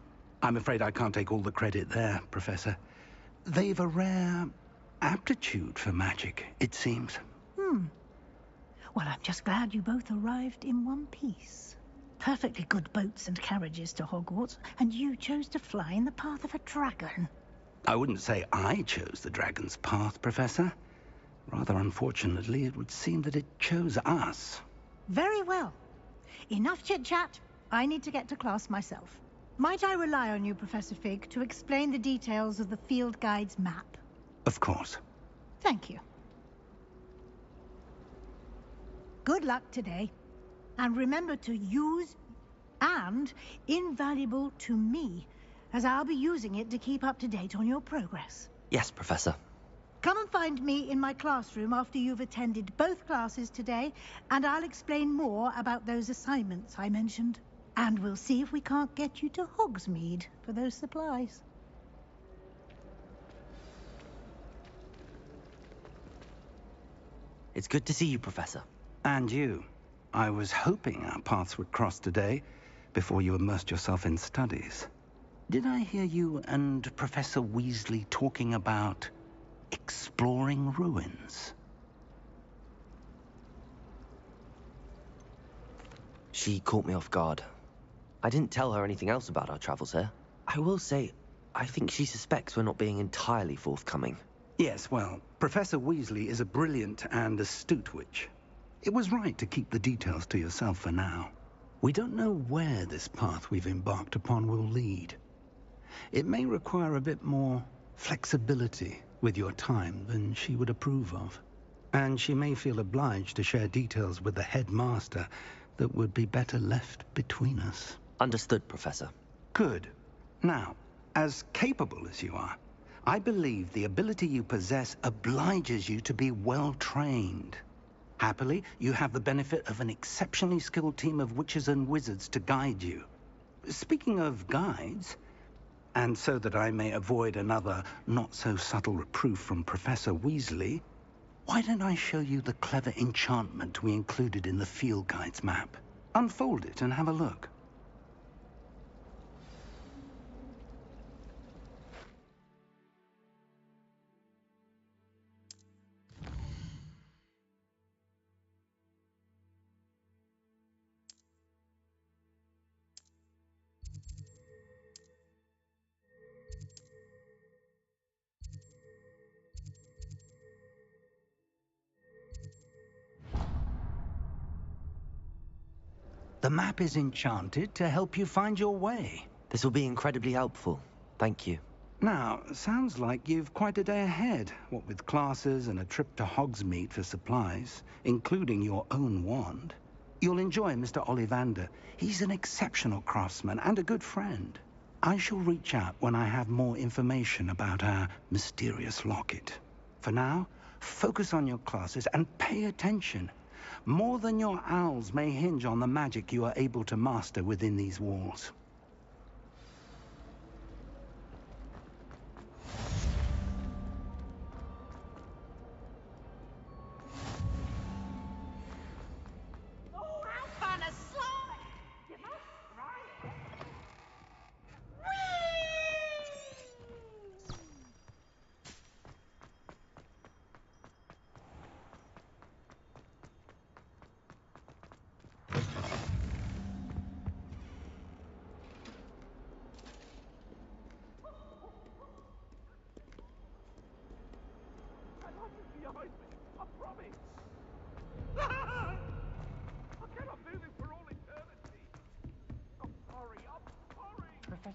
I'm afraid I can't take all the credit there, Professor. They've a rare aptitude for magic, it seems. Well, I'm just glad you both arrived in one piece. Perfectly good boats and carriages to Hogwarts, and you chose to fly in the path of a dragon. I wouldn't say I chose the dragon's path, Professor. Rather unfortunately, it would seem that it chose us. Very well. Enough chit-chat. I need to get to class myself. Might I rely on you, Professor Fig, to explain the details of the field guide's map? Of course. Thank you. Good luck today. And remember to use and invaluable to me, as I'll be using it to keep up to date on your progress. Yes, Professor. Come and find me in my classroom after you've attended both classes today, and I'll explain more about those assignments I mentioned. And we'll see if we can't get you to Hogsmeade for those supplies. It's good to see you, Professor. And you. I was hoping our paths would cross today, before you immersed yourself in studies. Did I hear you and Professor Weasley talking about exploring ruins? She caught me off guard. I didn't tell her anything else about our travels here. I will say, I think she suspects we're not being entirely forthcoming. Yes, well, Professor Weasley is a brilliant and astute witch. It was right to keep the details to yourself for now. We don't know where this path we've embarked upon will lead. It may require a bit more flexibility with your time than she would approve of. And she may feel obliged to share details with the headmaster that would be better left between us. Understood, Professor. Good. Now, as capable as you are, I believe the ability you possess obliges you to be well-trained. Happily, you have the benefit of an exceptionally skilled team of witches and wizards to guide you. Speaking of guides, and so that I may avoid another not-so-subtle reproof from Professor Weasley, why don't I show you the clever enchantment we included in the field guide's map? Unfold it and have a look. The map is enchanted to help you find your way. This will be incredibly helpful. Thank you. Now, sounds like you've quite a day ahead, what with classes and a trip to Hogsmeade for supplies, including your own wand. You'll enjoy Mr. Ollivander. He's an exceptional craftsman and a good friend. I shall reach out when I have more information about our mysterious locket. For now, focus on your classes and pay attention. More than your owls may hinge on the magic you are able to master within these walls.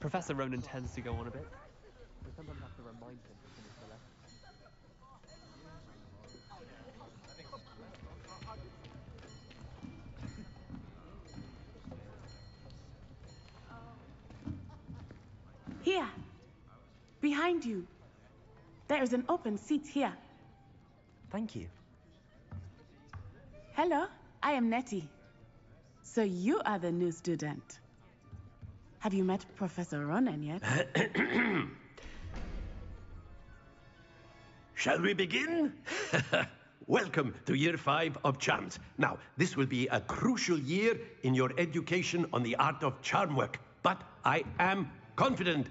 Professor Ronan tends to go on a bit. We sometimes have to remind him to finish the lesson. Here. Behind you. There is an open seat here. Thank you. Hello, I am Nettie. So you are the new student. Have you met Professor Ronan yet? Shall we begin? Welcome to Year 5 of Charms. Now, this will be a crucial year in your education on the art of charm work. But I am confident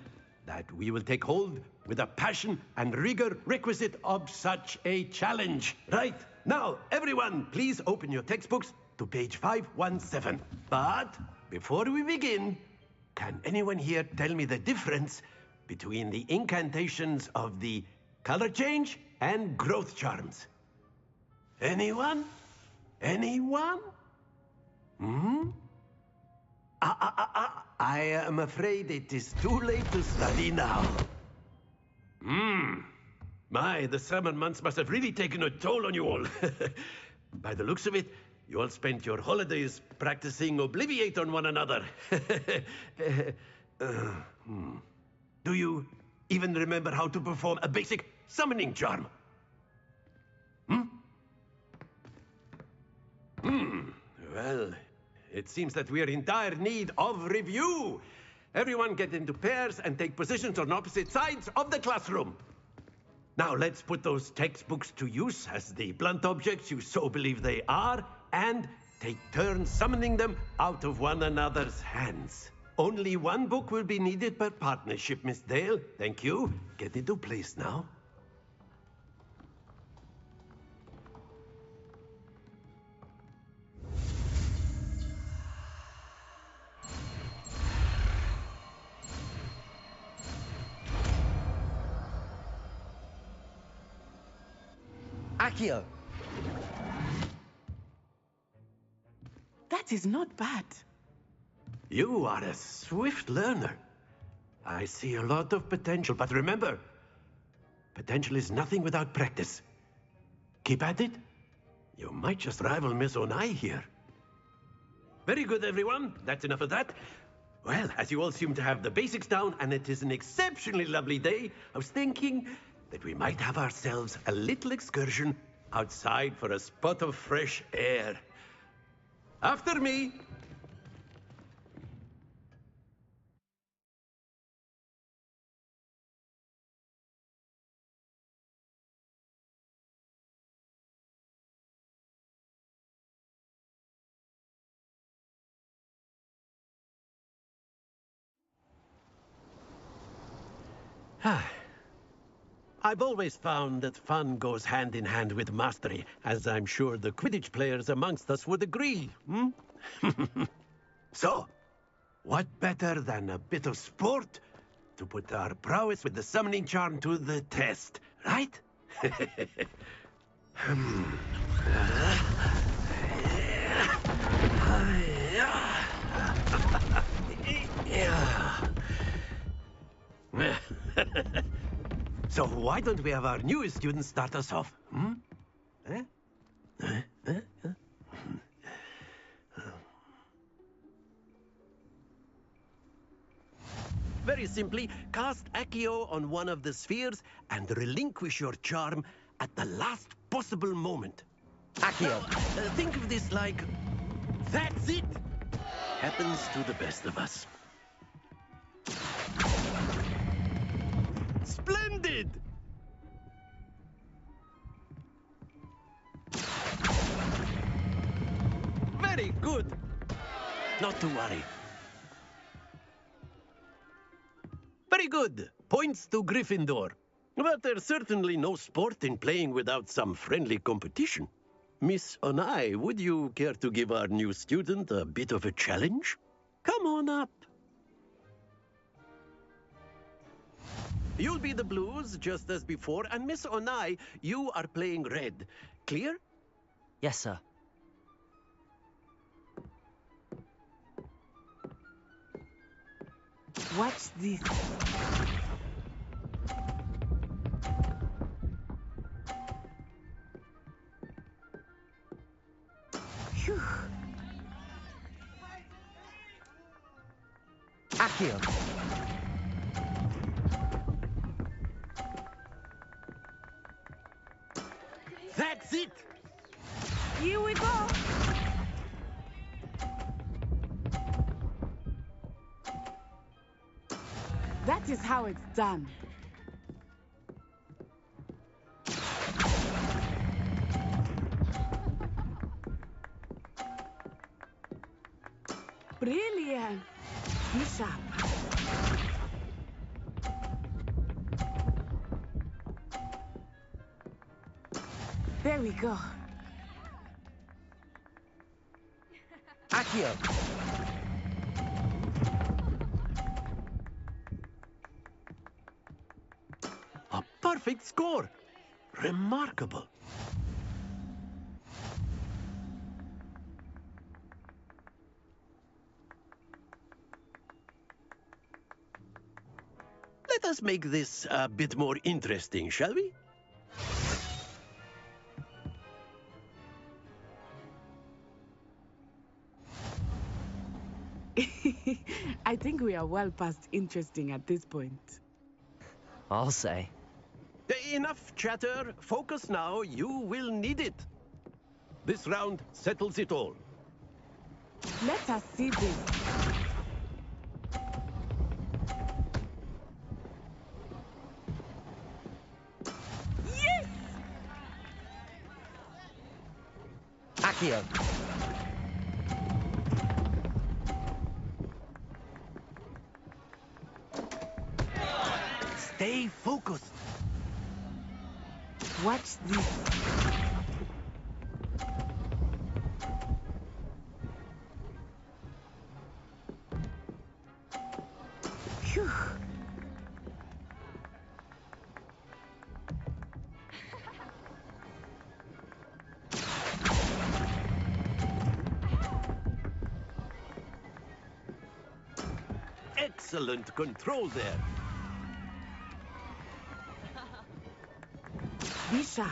that we will take hold with the passion and rigor requisite of such a challenge. Right, now, everyone, please open your textbooks to page 517. But before we begin, can anyone here tell me the difference between the incantations of the color change and growth charms? Anyone? Anyone? I am afraid it is too late to study now. My, the summer months must have really taken a toll on you all. By the looks of it, you all spent your holidays practicing Obliviate on one another. Do you even remember how to perform a basic summoning charm? Well, it seems that we are in dire need of review. Everyone get into pairs and take positions on opposite sides of the classroom. Now let's put those textbooks to use as the blunt objects you so believe they are, and take turns summoning them out of one another's hands. Only one book will be needed per partnership, Miss Dale. Thank you. Get into place now. Accio! That is not bad. You are a swift learner. I see a lot of potential, but remember, potential is nothing without practice. Keep at it, You might just rival Miss Onai here. Very good, everyone. That's enough of that. Well, as you all seem to have the basics down, and it is an exceptionally lovely day, I was thinking that we might have ourselves a little excursion outside for a spot of fresh air. After me. I've always found that fun goes hand in hand with mastery, as I'm sure the Quidditch players amongst us would agree, So, what better than a bit of sport to put our prowess with the summoning charm to the test, right? So why don't we have our newest student start us off? Very simply, cast Accio on one of the spheres and relinquish your charm at the last possible moment. Accio. Think of this like, that's it! Happens to the best of us. Splendid! Very good. Not to worry. Very good. Points to Gryffindor. But there's certainly no sport in playing without some friendly competition. Miss Onai, would you care to give our new student a bit of a challenge? Come on up. You'll be the blues, just as before, and Miss Onai, you are playing red. Clear? Yes, sir. Watch this. Phew. Accio. That's it! Here we go! That is how it's done. Brilliant! Bishop. There we go. Accio. A perfect score. Remarkable. Let us make this a bit more interesting, shall we? I think we are well past interesting at this point. I'll say. Enough chatter. Focus now. You will need it. This round settles it all. Let us see this. Yes! Accio. Stay focused. Watch this. Phew. Excellent control there. Bishop.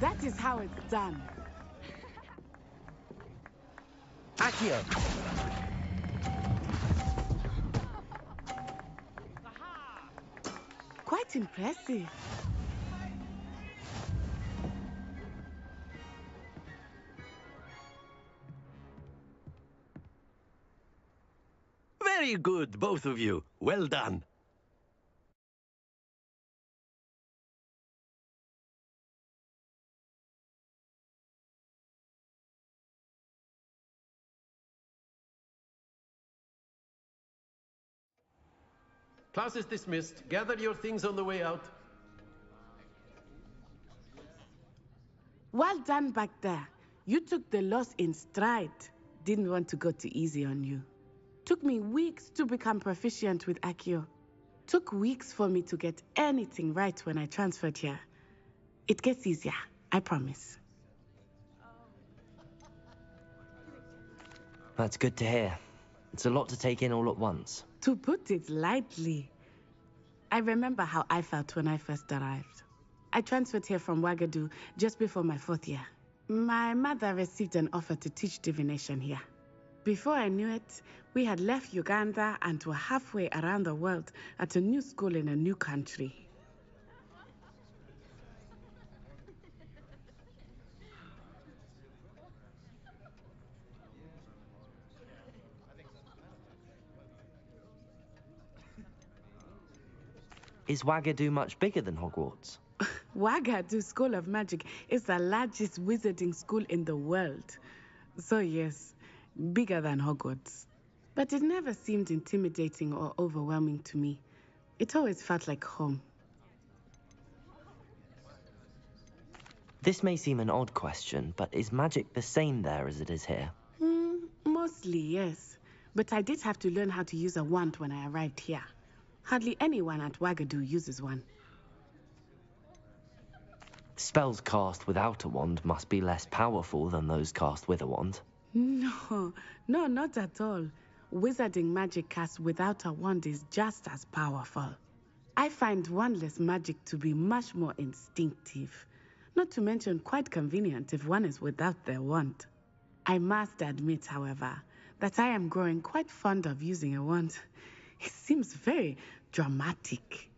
That is how it's done. Accio! Quite impressive. Very good, both of you. Well done. Class is dismissed. Gather your things on the way out. Well done back there. You took the loss in stride. Didn't want to go too easy on you. Took me weeks to become proficient with Accio. Took weeks for me to get anything right when I transferred here. It gets easier, I promise. That's good to hear. It's a lot to take in all at once. To put it lightly, I remember how I felt when I first arrived. I transferred here from Wagadu just before my 4th year. My mother received an offer to teach divination here. Before I knew it, we had left Uganda and were halfway around the world at a new school in a new country. Is Wagadu much bigger than Hogwarts? Wagadu School of Magic is the largest wizarding school in the world. So yes, bigger than Hogwarts. But it never seemed intimidating or overwhelming to me. It always felt like home. This may seem an odd question, but is magic the same there as it is here? Mostly, yes. But I did have to learn how to use a wand when I arrived here. Hardly anyone at Wagadu uses one. Spells cast without a wand must be less powerful than those cast with a wand. No, not at all. Wizarding magic cast without a wand is just as powerful. I find wandless magic to be much more instinctive. Not to mention quite convenient if one is without their wand. I must admit, however, that I am growing quite fond of using a wand. It seems very dramatic.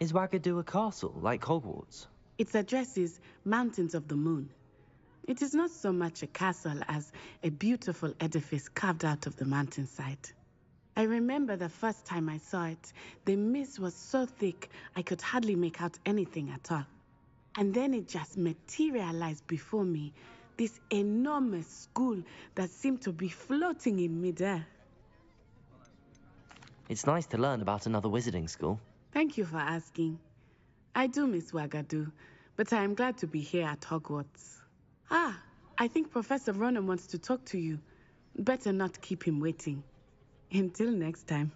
Is Wagadu a castle, like Hogwarts? Its address is Mountains of the Moon. It is not so much a castle as a beautiful edifice carved out of the mountainside. I remember the first time I saw it, the mist was so thick I could hardly make out anything at all. And then it just materialized before me, this enormous school that seemed to be floating in midair. It's nice to learn about another wizarding school. Thank you for asking. I do miss Wagadu, but I am glad to be here at Hogwarts. I think Professor Ronan wants to talk to you. Better not keep him waiting. Until next time.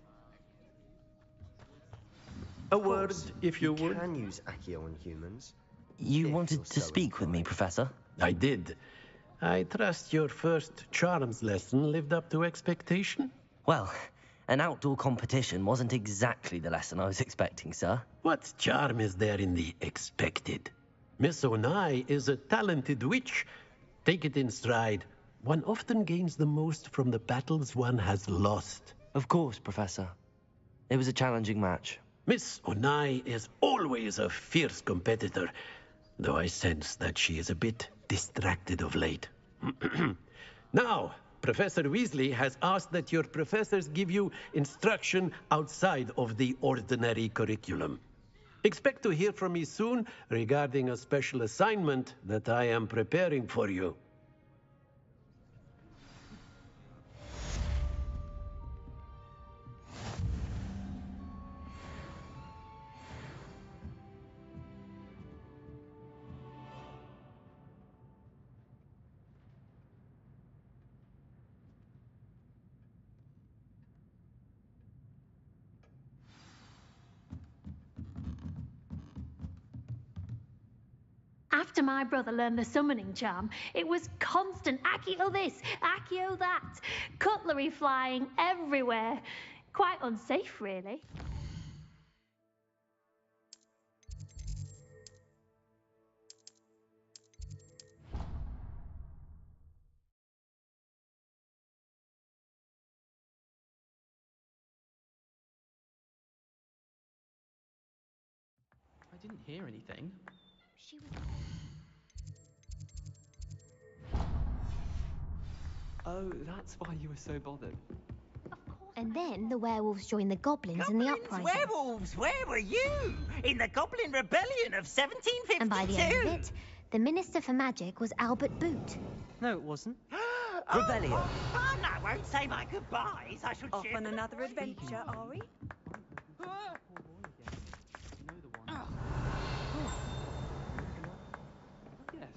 A word, if you would. You can use Accio on humans. You wanted to speak with me, Professor? I did. I trust your first charms lesson lived up to expectation? Well, an outdoor competition wasn't exactly the lesson I was expecting, sir. What charm is there in the expected? Miss Onai is a talented witch. Take it in stride. One often gains the most from the battles one has lost. Of course, Professor. It was a challenging match. Miss Onai is always a fierce competitor, though I sense that she is a bit distracted of late. Now, Professor Weasley has asked that your professors give you instruction outside of the ordinary curriculum. Expect to hear from me soon regarding a special assignment that I am preparing for you. After my brother learned the summoning charm, it was constant Accio this, Accio that, cutlery flying everywhere. Quite unsafe, really. didn't hear anything. She was... Oh, that's why you were so bothered. And then the werewolves joined the goblins in the uprising. Werewolves, where were you? In the Goblin Rebellion of 1752? And by the end of it, the Minister for Magic was Albert Boot. No, it wasn't. Rebellion. Oh, fun! I won't say my goodbyes. I shall Off cheer. on another adventure, are we? Yes.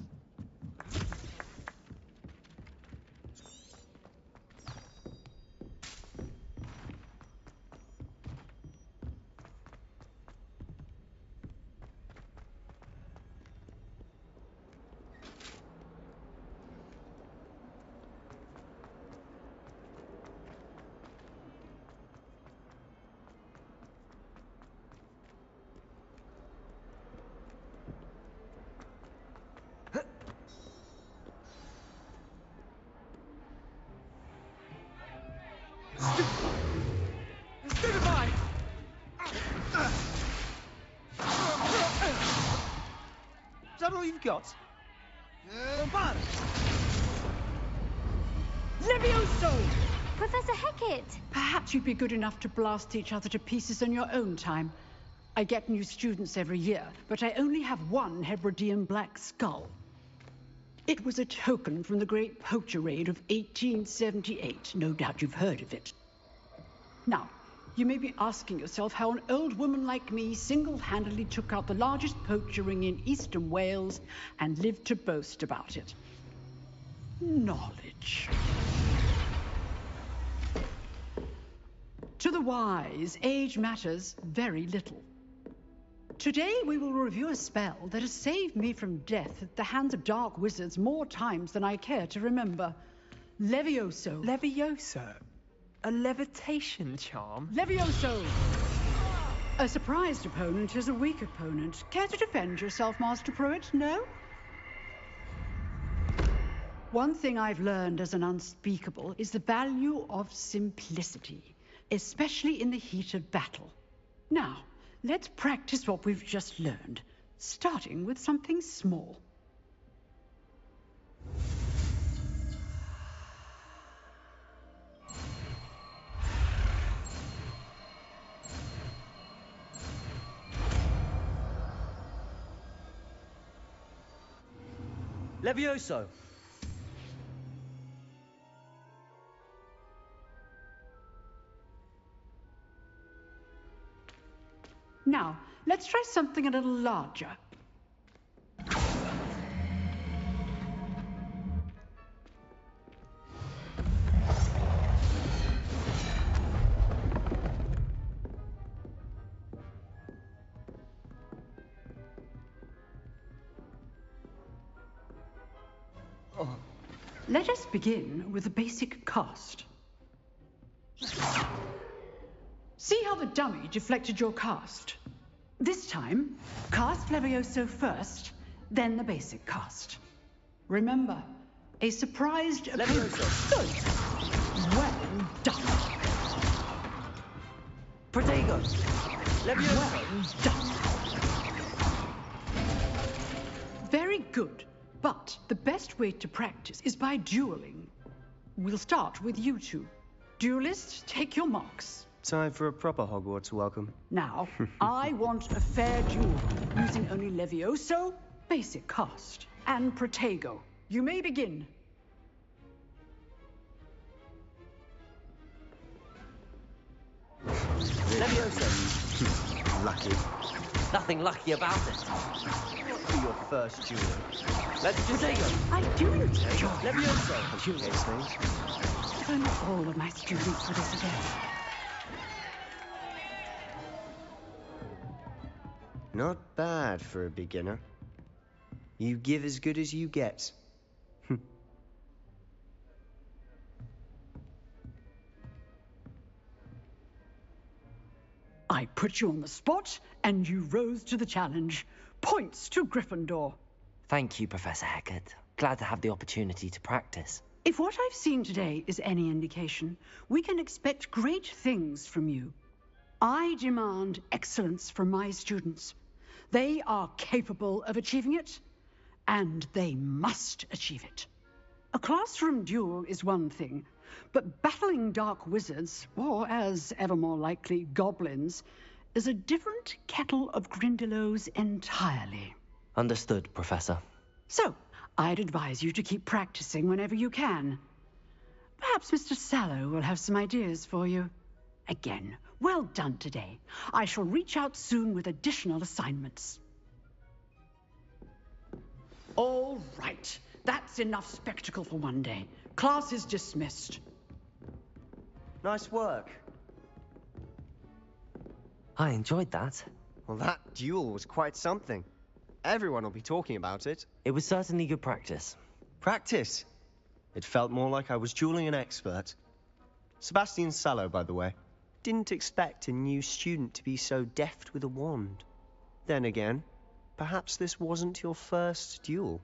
Stupefy! Is that all you've got? Levioso! Professor Hecat! Perhaps you'd be good enough to blast each other to pieces on your own time. I get new students every year, but I only have one Hebridean black skull. It was a token from the Great Poacher Raid of 1878. No doubt you've heard of it. Now, you may be asking yourself how an old woman like me single-handedly took out the largest poacher ring in eastern Wales and lived to boast about it. Knowledge. To the wise, age matters very little. Today we will review a spell that has saved me from death at the hands of dark wizards more times than I care to remember. Levioso. Levioso? A levitation charm? Levioso! A surprised opponent is a weak opponent. Care to defend yourself, Master Pruitt? No? One thing I've learned as an unspeakable is the value of simplicity, especially in the heat of battle. Now, let's practice what we've just learned, starting with something small. Levioso! Now, let's try something a little larger. Let us begin with the basic cast. See how the dummy deflected your cast? This time, cast Levioso first, then the basic cast. Remember, a surprised opponent. Well done. Protego! Levioso! Well done. Very good. But the best way to practice is by dueling. We'll start with you two. Duelists, take your marks. Time for a proper Hogwarts welcome. Now, I want a fair duel, using only Levioso, basic cast, and Protego. You may begin. Levioso! Lucky. Nothing lucky about it. For your first duel. Let's just go. I do enjoy Levioso! You those things. Turn all of my students for this again. Not bad for a beginner. You give as good as you get. I put you on the spot, and you rose to the challenge. Points to Gryffindor. Thank you, Professor Hecat. Glad to have the opportunity to practice. If what I've seen today is any indication, we can expect great things from you. I demand excellence from my students. They are capable of achieving it, and they must achieve it. A classroom duel is one thing, but battling dark wizards, or as ever more likely, goblins, is a different kettle of Grindylows entirely. Understood, Professor. So, I'd advise you to keep practicing whenever you can. Perhaps Mr. Sallow will have some ideas for you. Again, well done today. I shall reach out soon with additional assignments. All right. That's enough spectacle for one day. Class is dismissed. Nice work. I enjoyed that. Well, that duel was quite something. Everyone will be talking about it. It was certainly good practice. Practice? It felt more like I was dueling an expert. Sebastian Sallow, by the way. Didn't expect a new student to be so deft with a wand. Then again, perhaps this wasn't your first duel.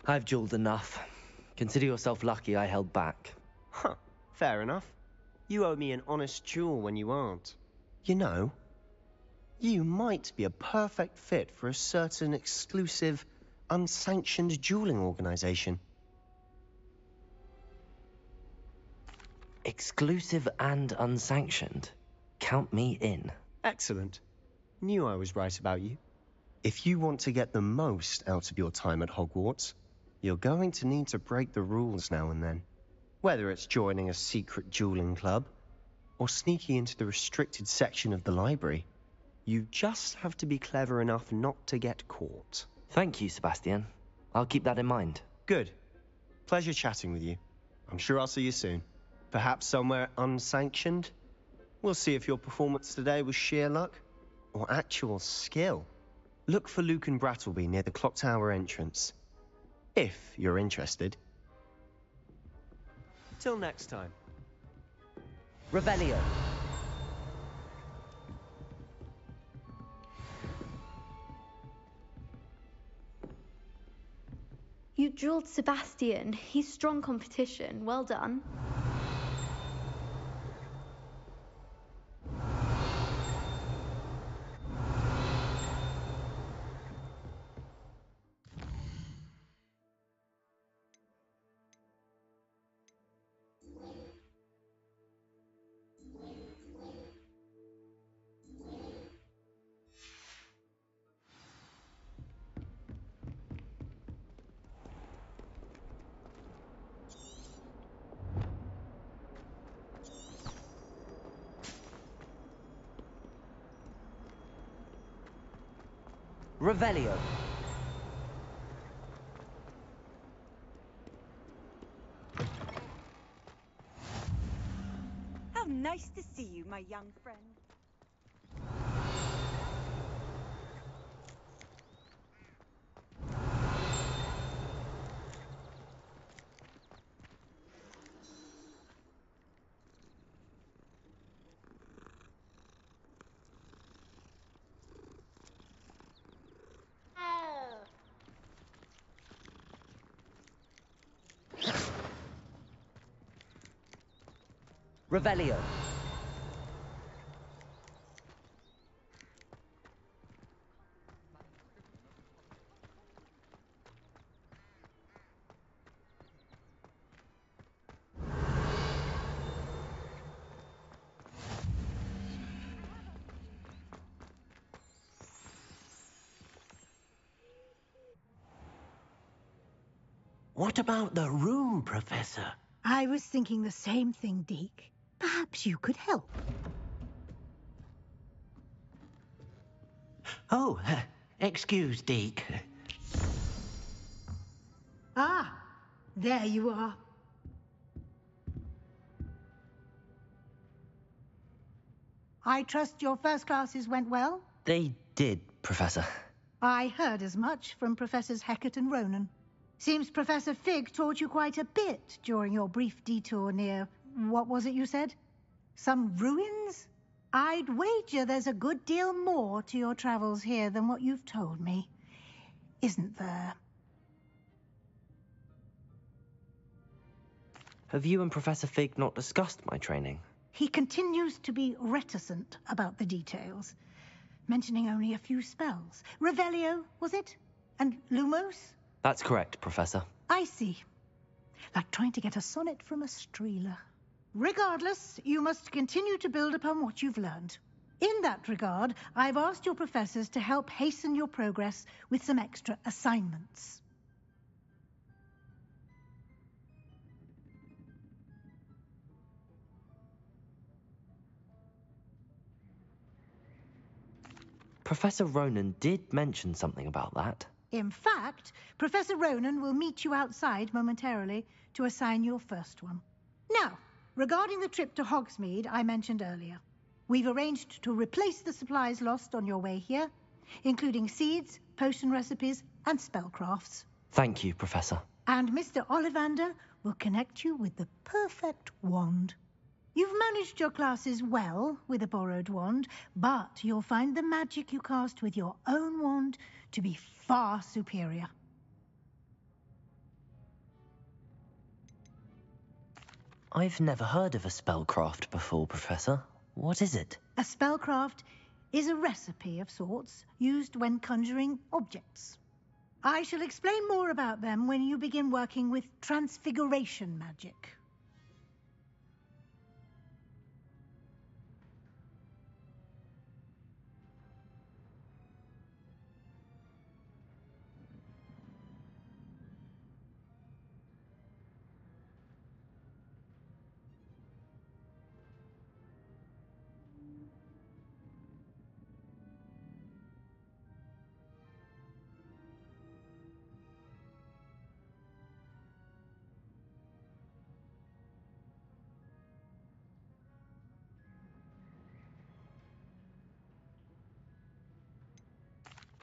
I've dueled enough. Consider yourself lucky I held back. Huh, fair enough. You owe me an honest duel when you aren't. You know, you might be a perfect fit for a certain exclusive, unsanctioned dueling organization. Exclusive and unsanctioned? Count me in. Excellent. Knew I was right about you. If you want to get the most out of your time at Hogwarts, you're going to need to break the rules now and then. Whether it's joining a secret dueling club, or sneaking into the restricted section of the library, you just have to be clever enough not to get caught. Thank you, Sebastian. I'll keep that in mind. Good. Pleasure chatting with you. I'm sure I'll see you soon. Perhaps somewhere unsanctioned? We'll see if your performance today was sheer luck, or actual skill. Look for Luke and Brattleby near the clock tower entrance. If you're interested. Till next time. Revelio. You dueled Sebastian. He's strong competition. Well done. Revelio. How nice to see you, my young friend. Revelio. What about the room, Professor? I was thinking the same thing, Deke. Perhaps you could help. Oh, excuse, Deke. Ah, there you are. I trust your first classes went well? They did, Professor. I heard as much from Professors Hecat and Ronan. Seems Professor Fig taught you quite a bit during your brief detour near... what was it you said? Some ruins? I'd wager there's a good deal more to your travels here than what you've told me. Isn't there? Have you and Professor Fig not discussed my training? he continues to be reticent about the details, mentioning only a few spells. Revelio, was it? And Lumos? That's correct, Professor. I see. Like trying to get a sonnet from a streeler. Regardless, you must continue to build upon what you've learned. In that regard, I've asked your professors to help hasten your progress with some extra assignments. Professor Ronan did mention something about that. In fact, Professor Ronan will meet you outside momentarily to assign your first one. Now, regarding the trip to Hogsmeade I mentioned earlier, we've arranged to replace the supplies lost on your way here, including seeds, potion recipes, and spellcrafts. Thank you, Professor. And Mr. Ollivander will connect you with the perfect wand. You've managed your classes well with a borrowed wand, but you'll find the magic you cast with your own wand to be far superior. I've never heard of a spellcraft before, Professor. What is it? A spellcraft is a recipe of sorts used when conjuring objects. I shall explain more about them when you begin working with transfiguration magic.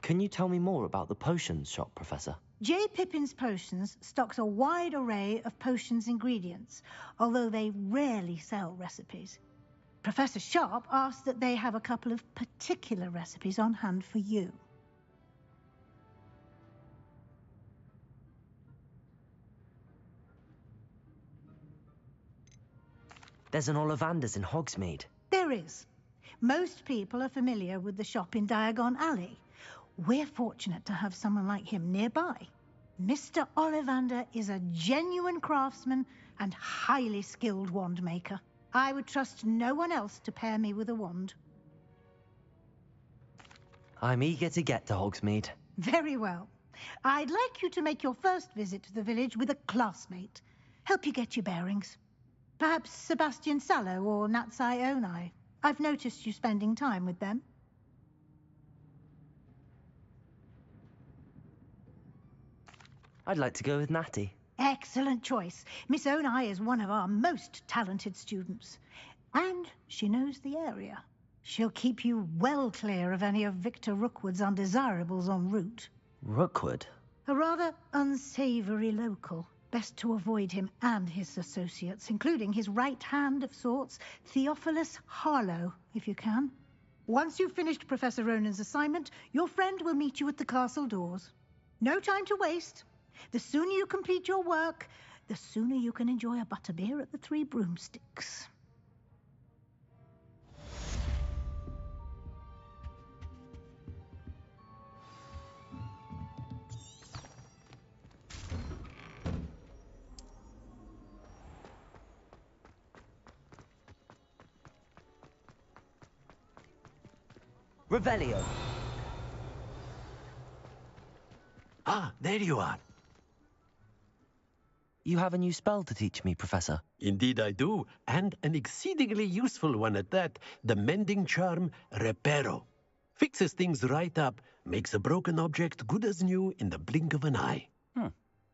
Can you tell me more about the potions shop, Professor? J. Pippin's Potions stocks a wide array of potions ingredients, although they rarely sell recipes. Professor Sharp asked that they have a couple of particular recipes on hand for you. There's an Ollivander's in Hogsmeade. There is. Most people are familiar with the shop in Diagon Alley. We're fortunate to have someone like him nearby. Mr. Ollivander is a genuine craftsman and highly skilled wand maker. I would trust no one else to pair me with a wand. I'm eager to get to Hogsmeade. Very well. I'd like you to make your first visit to the village with a classmate. Help you get your bearings. Perhaps Sebastian Sallow or Natsai Onai. I've noticed you spending time with them. I'd like to go with Natty. Excellent choice. Miss Onai is one of our most talented students. And she knows the area. She'll keep you well clear of any of Victor Rookwood's undesirables en route. Rookwood? A rather unsavory local. Best to avoid him and his associates, including his right hand of sorts, Theophilus Harlow, if you can. Once you've finished Professor Ronan's assignment, your friend will meet you at the castle doors. No time to waste. The sooner you complete your work, the sooner you can enjoy a butterbeer at the Three Broomsticks. Revelio. Ah, there you are. You have a new spell to teach me, Professor. Indeed I do, and an exceedingly useful one at that. The mending charm, Reparo. Fixes things right up, makes a broken object good as new in the blink of an eye.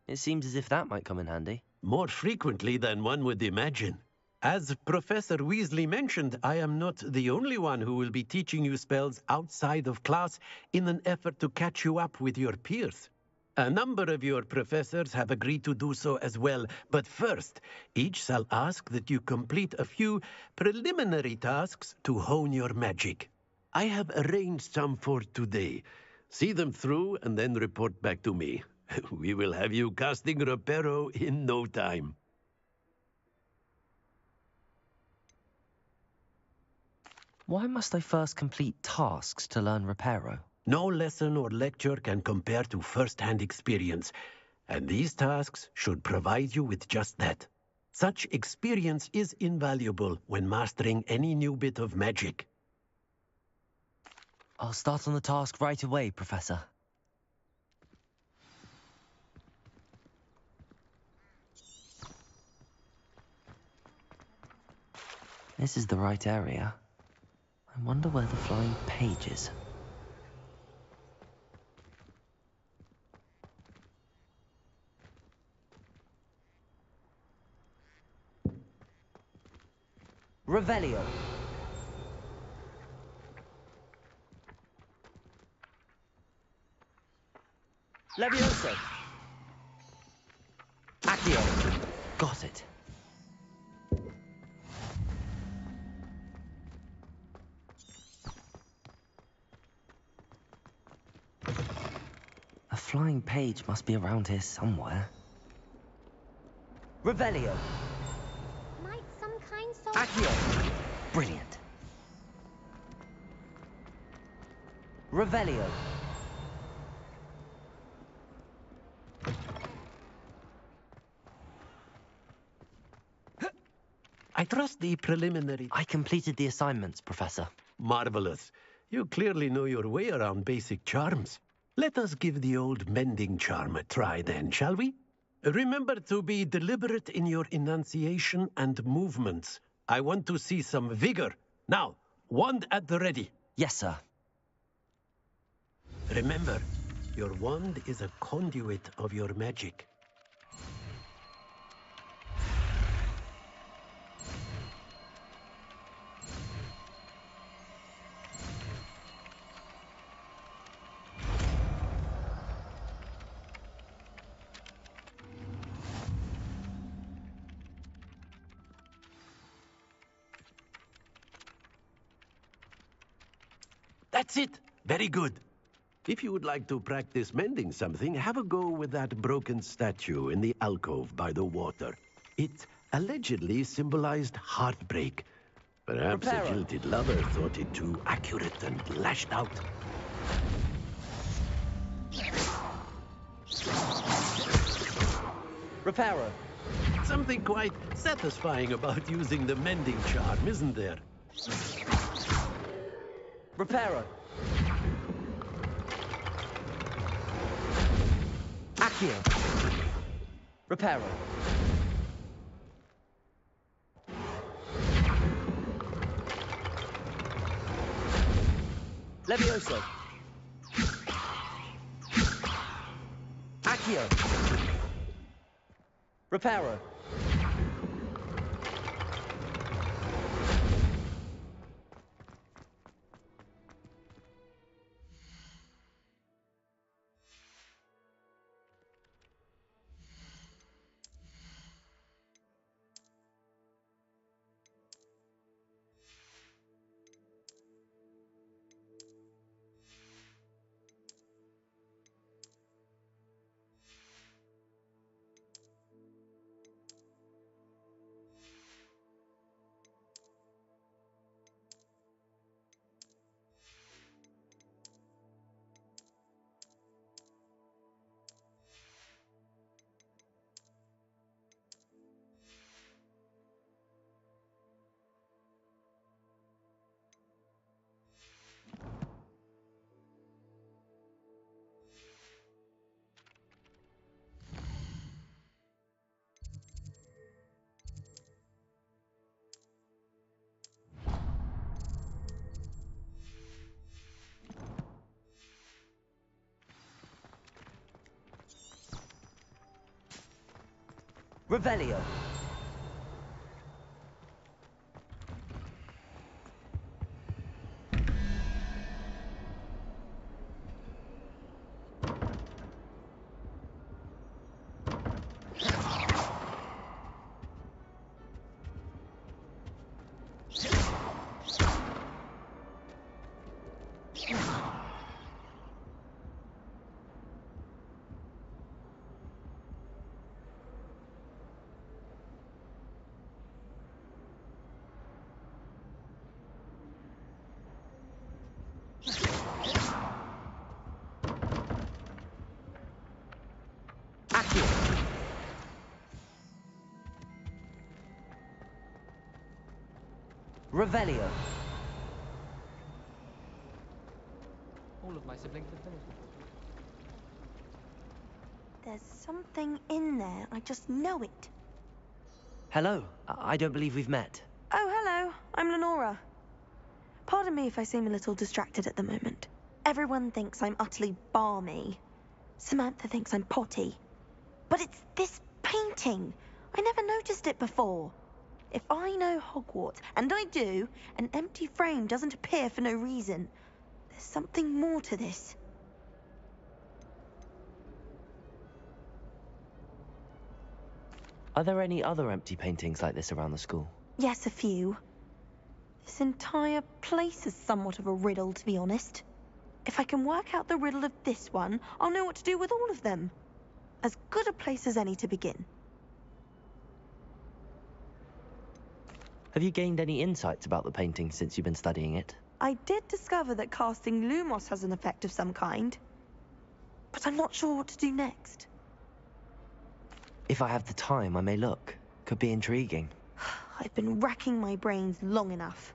It seems as if that might come in handy. More frequently than one would imagine. As Professor Weasley mentioned, I am not the only one who will be teaching you spells outside of class in an effort to catch you up with your peers. A number of your professors have agreed to do so as well, but first, each shall ask that you complete a few preliminary tasks to hone your magic. I have arranged some for today. See them through and then report back to me. We will have you casting Reparo in no time. Why must I first complete tasks to learn Reparo? No lesson or lecture can compare to first-hand experience, and these tasks should provide you with just that. Such experience is invaluable when mastering any new bit of magic. I'll start on the task right away, Professor. This is the right area. I wonder where the flying page is. Revelio. Levioso. Accio. Got it. A flying page must be around here somewhere. Revelio. Might some kind soul... Accio. Brilliant. Revelio. I trust the preliminary... I completed the assignments, Professor. Marvelous. You clearly know your way around basic charms. Let us give the old mending charm a try then, shall we? Remember to be deliberate in your enunciation and movements. I want to see some vigor. Now, wand at the ready. Yes, sir. Remember, your wand is a conduit of your magic. That's it. Very good. If you would like to practice mending something, have a go with that broken statue in the alcove by the water. It allegedly symbolized heartbreak. Perhaps a jilted lover thought it too accurate and lashed out. Reparo. Something quite satisfying about using the mending charm, isn't there? Reparo. Accio. Reparo. Levioso. Accio. Reparo. Revelio. Revelio. All of my siblings have finished. There's something in there. I just know it. Hello. I don't believe we've met. Oh, hello. I'm Lenora. Pardon me if I seem a little distracted at the moment. Everyone thinks I'm utterly balmy. Samantha thinks I'm potty. But it's this painting. I never noticed it before. If I know Hogwarts, and I do, an empty frame doesn't appear for no reason. There's something more to this. Are there any other empty paintings like this around the school? Yes, a few. This entire place is somewhat of a riddle, to be honest. If I can work out the riddle of this one, I'll know what to do with all of them. As good a place as any to begin. Have you gained any insights about the painting since you've been studying it? I did discover that casting Lumos has an effect of some kind. But I'm not sure what to do next. If I have the time, I may look. Could be intriguing. I've been racking my brains long enough.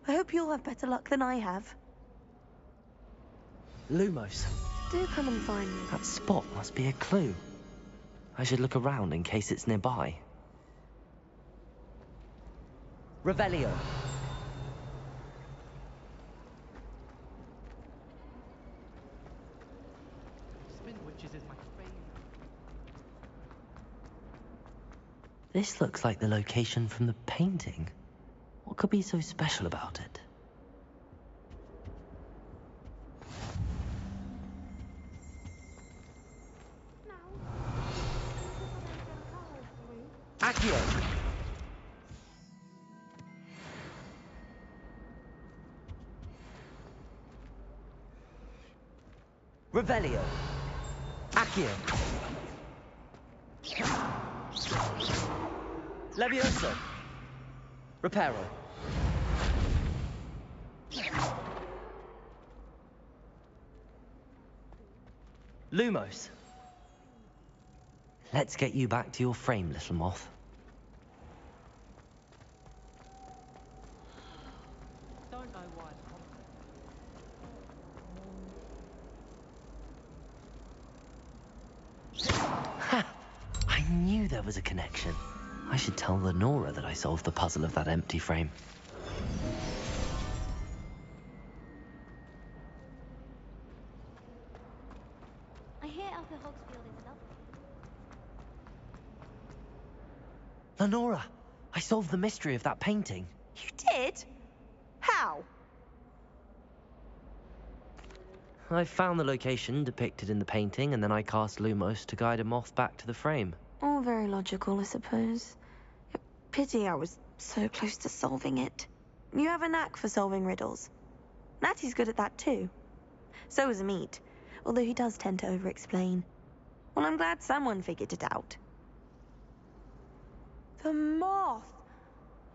I hope you'll have better luck than I have. Lumos. Do come and find me. That spot must be a clue. I should look around in case it's nearby. Revelio. Spin witches is my favorite. This looks like the location from the painting. What could be so special about it? Accio! Revelio! Accio! Levioso! Reparo! Lumos! Let's get you back to your frame, little moth. Don't know why. Ha! I knew there was a connection. I should tell Lenora that I solved the puzzle of that empty frame. I hear Upper Hogsfield is lovely. Lenora, I solved the mystery of that painting. You did? How? I found the location depicted in the painting, and then I cast Lumos to guide a moth back to the frame. All very logical, I suppose. Pity I was so close to solving it. You have a knack for solving riddles. Natty's good at that too. So is Amit, although he does tend to over-explain. Well, I'm glad someone figured it out. The moth!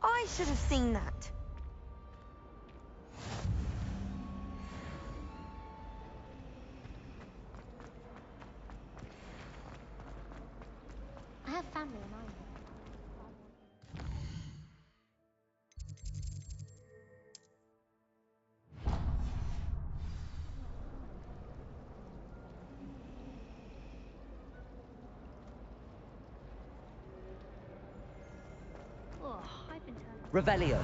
I should have seen that. I have family in Ireland. Oh, I've been telling. Revelio.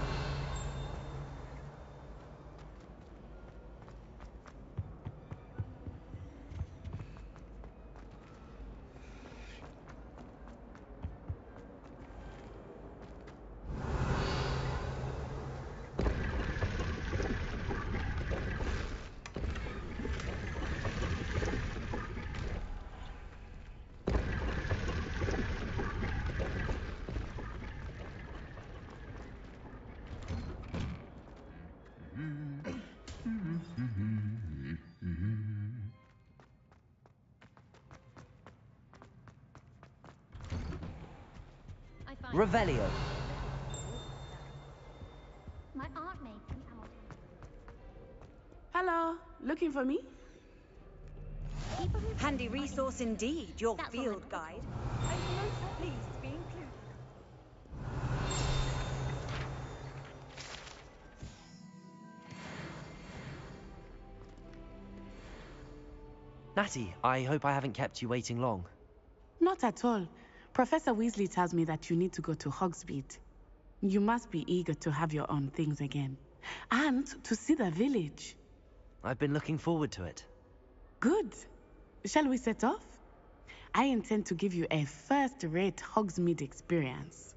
Revelio. My aunt made some out. Hello, looking for me? Handy resource indeed, your That's field guide. I'm most pleased to be included. Natty, I hope I haven't kept you waiting long. Not at all. Professor Weasley tells me that you need to go to Hogsmeade. You must be eager to have your own things again. And to see the village. I've been looking forward to it. Good. Shall we set off? I intend to give you a first-rate Hogsmeade experience.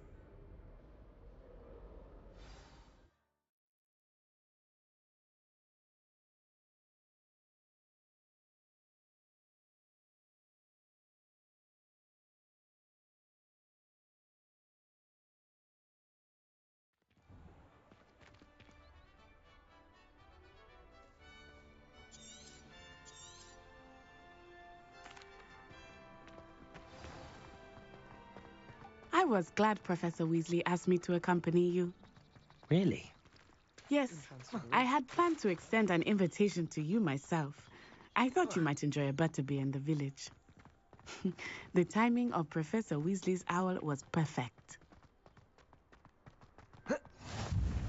I was glad Professor Weasley asked me to accompany you. Really? Yes, I had planned to extend an invitation to you myself. I thought you might enjoy a butterbeer in the village. The timing of Professor Weasley's owl was perfect.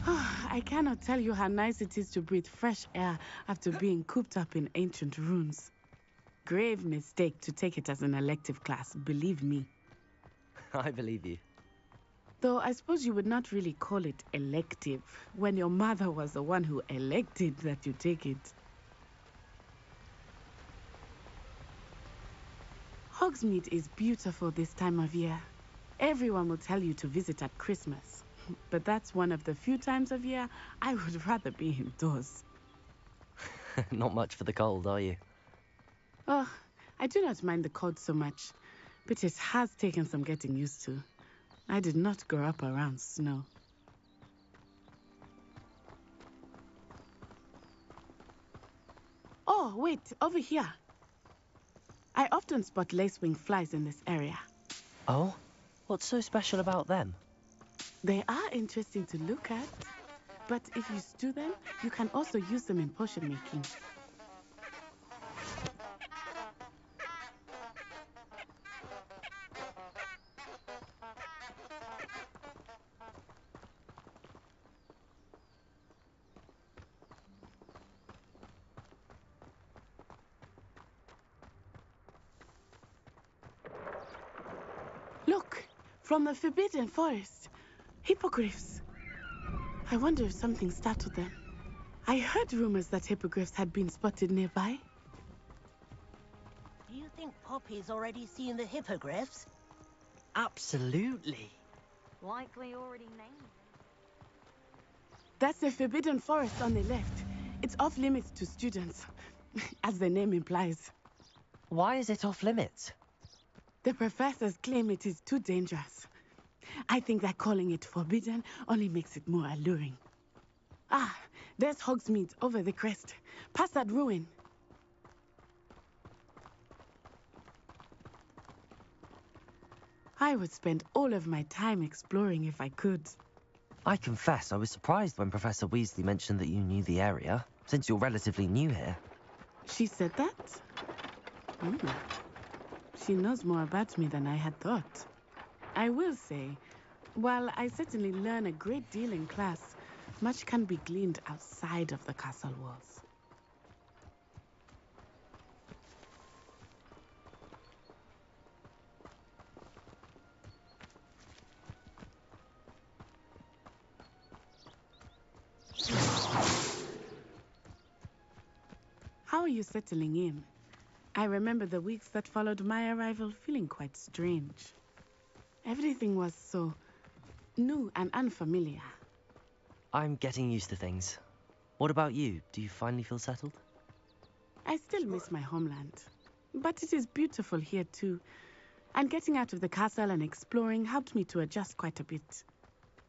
I cannot tell you how nice it is to breathe fresh air after being cooped up in ancient ruins. Grave mistake to take it as an elective class, believe me. I believe you. Though I suppose you would not really call it elective when your mother was the one who elected that you take it. Hogsmeade is beautiful this time of year. Everyone will tell you to visit at Christmas. But that's one of the few times of year I would rather be indoors. Not much for the cold, are you? Oh, I do not mind the cold so much. But it has taken some getting used to. I did not grow up around snow. Oh, wait, over here. I often spot lacewing flies in this area. Oh? What's so special about them? They are interesting to look at. But if you stew them, you can also use them in potion making. Look, from the Forbidden Forest. Hippogriffs. I wonder if something startled them. I heard rumors that hippogriffs had been spotted nearby. Do you think Poppy's already seen the hippogriffs? Absolutely. Likely already named them. That's the Forbidden Forest on the left. It's off limits to students, as the name implies. Why is it off limits? The professors claim it is too dangerous. I think that calling it forbidden only makes it more alluring. Ah, there's Hogsmeade over the crest. Past that ruin. I would spend all of my time exploring if I could. I confess I was surprised when Professor Weasley mentioned that you knew the area, since you're relatively new here. She said that? She knows more about me than I had thought. I will say, while I certainly learn a great deal in class, much can be gleaned outside of the castle walls. How are you settling in? I remember the weeks that followed my arrival feeling quite strange. Everything was so new and unfamiliar. I'm getting used to things. What about you? Do you finally feel settled? I still miss my homeland, but it is beautiful here too. And getting out of the castle and exploring helped me to adjust quite a bit.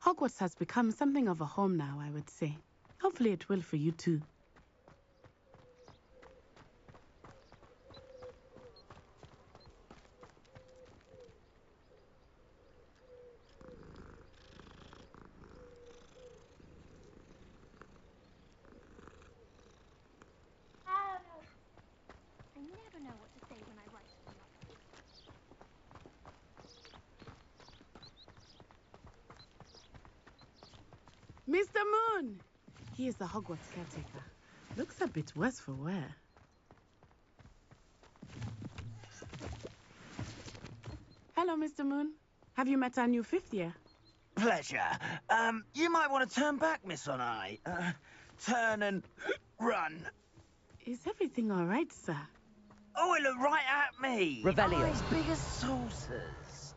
Hogwarts has become something of a home now, I would say. Hopefully it will for you too. I never know what to say when I write to them. Mr. Moon! He is the Hogwarts caretaker. Looks a bit worse for wear. Hello, Mr. Moon. Have you met our new fifth year? Pleasure. You might want to turn back, Miss Onai. Turn and run. Is everything all right, sir? Oh, it looked right at me. Revelio. Eyes big as saucers.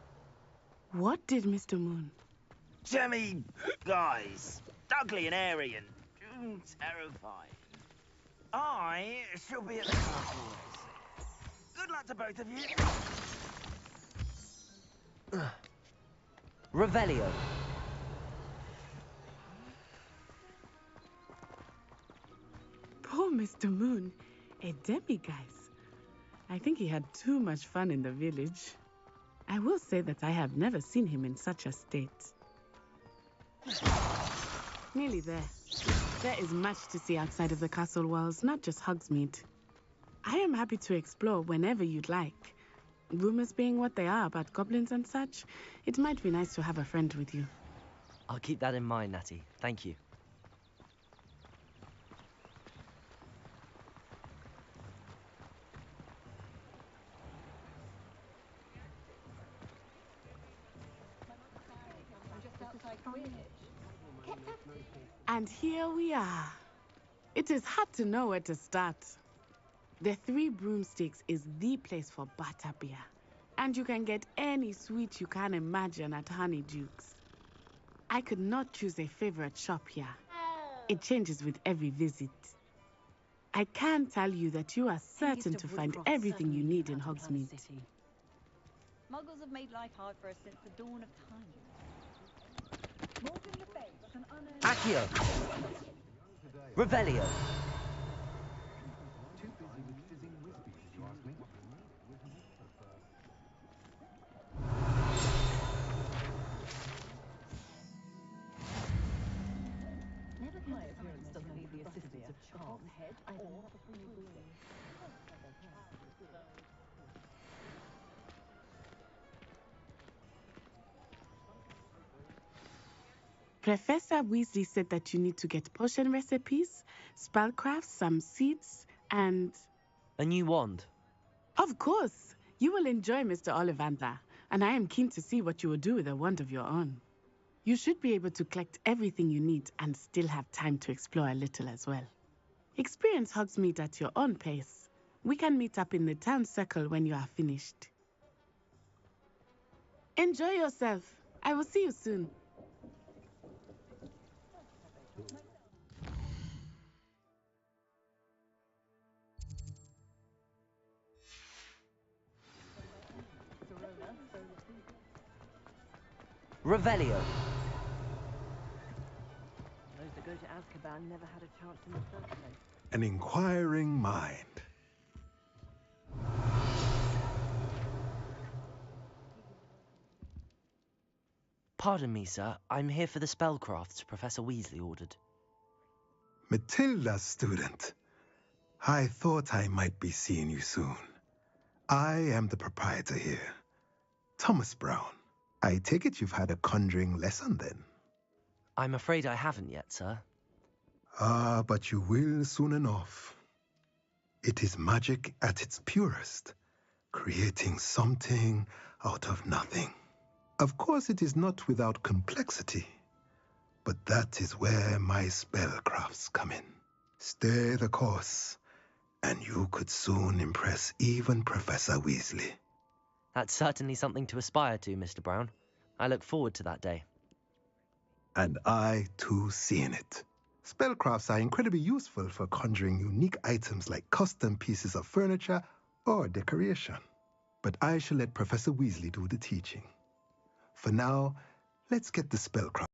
What did Mr. Moon? Jemmy guys. Ugly and airy and terrifying. I shall be at the castle. Good luck to both of you. Revelio. Poor Mr. Moon. A demiguise. I think he had too much fun in the village. I will say that I have never seen him in such a state. Nearly there. There is much to see outside of the castle walls, not just Hogsmeade. I am happy to explore whenever you'd like. Rumors being what they are about goblins and such, it might be nice to have a friend with you. I'll keep that in mind, Natty. Thank you. And here we are. It is hard to know where to start. The Three Broomsticks is the place for butterbeer, and you can get any sweet you can imagine at Honeyduke's. I could not choose a favorite shop here. It changes with every visit. I can tell you that you are certain to find everything you need in Hogsmeade. Muggles have made life hard for us since the dawn of time. Accio. Revelio. My appearance doesn't need the assistance of charm, head, or... Professor Weasley said that you need to get potion recipes, spellcrafts, some seeds, and... A new wand. Of course! You will enjoy Mr. Ollivander, and I am keen to see what you will do with a wand of your own. You should be able to collect everything you need and still have time to explore a little as well. Experience Hogsmeade at your own pace. We can meet up in the town circle when you are finished. Enjoy yourself. I will see you soon. Revelio. Those that go to Azkaban never had a chance in the first place. An inquiring mind. Pardon me, sir. I'm here for the spellcrafts Professor Weasley ordered. Matilda, student. I thought I might be seeing you soon. I am the proprietor here, Thomas Brown. I take it you've had a conjuring lesson then? I'm afraid I haven't yet, sir. Ah, but you will soon enough. It is magic at its purest, creating something out of nothing. Of course, it is not without complexity, but that is where my spellcrafts come in. Stay the course, and you could soon impress even Professor Weasley. That's certainly something to aspire to, Mr. Brown. I look forward to that day. And I, too, see in it. Spellcrafts are incredibly useful for conjuring unique items like custom pieces of furniture or decoration. But I shall let Professor Weasley do the teaching. For now, let's get the spellcraft.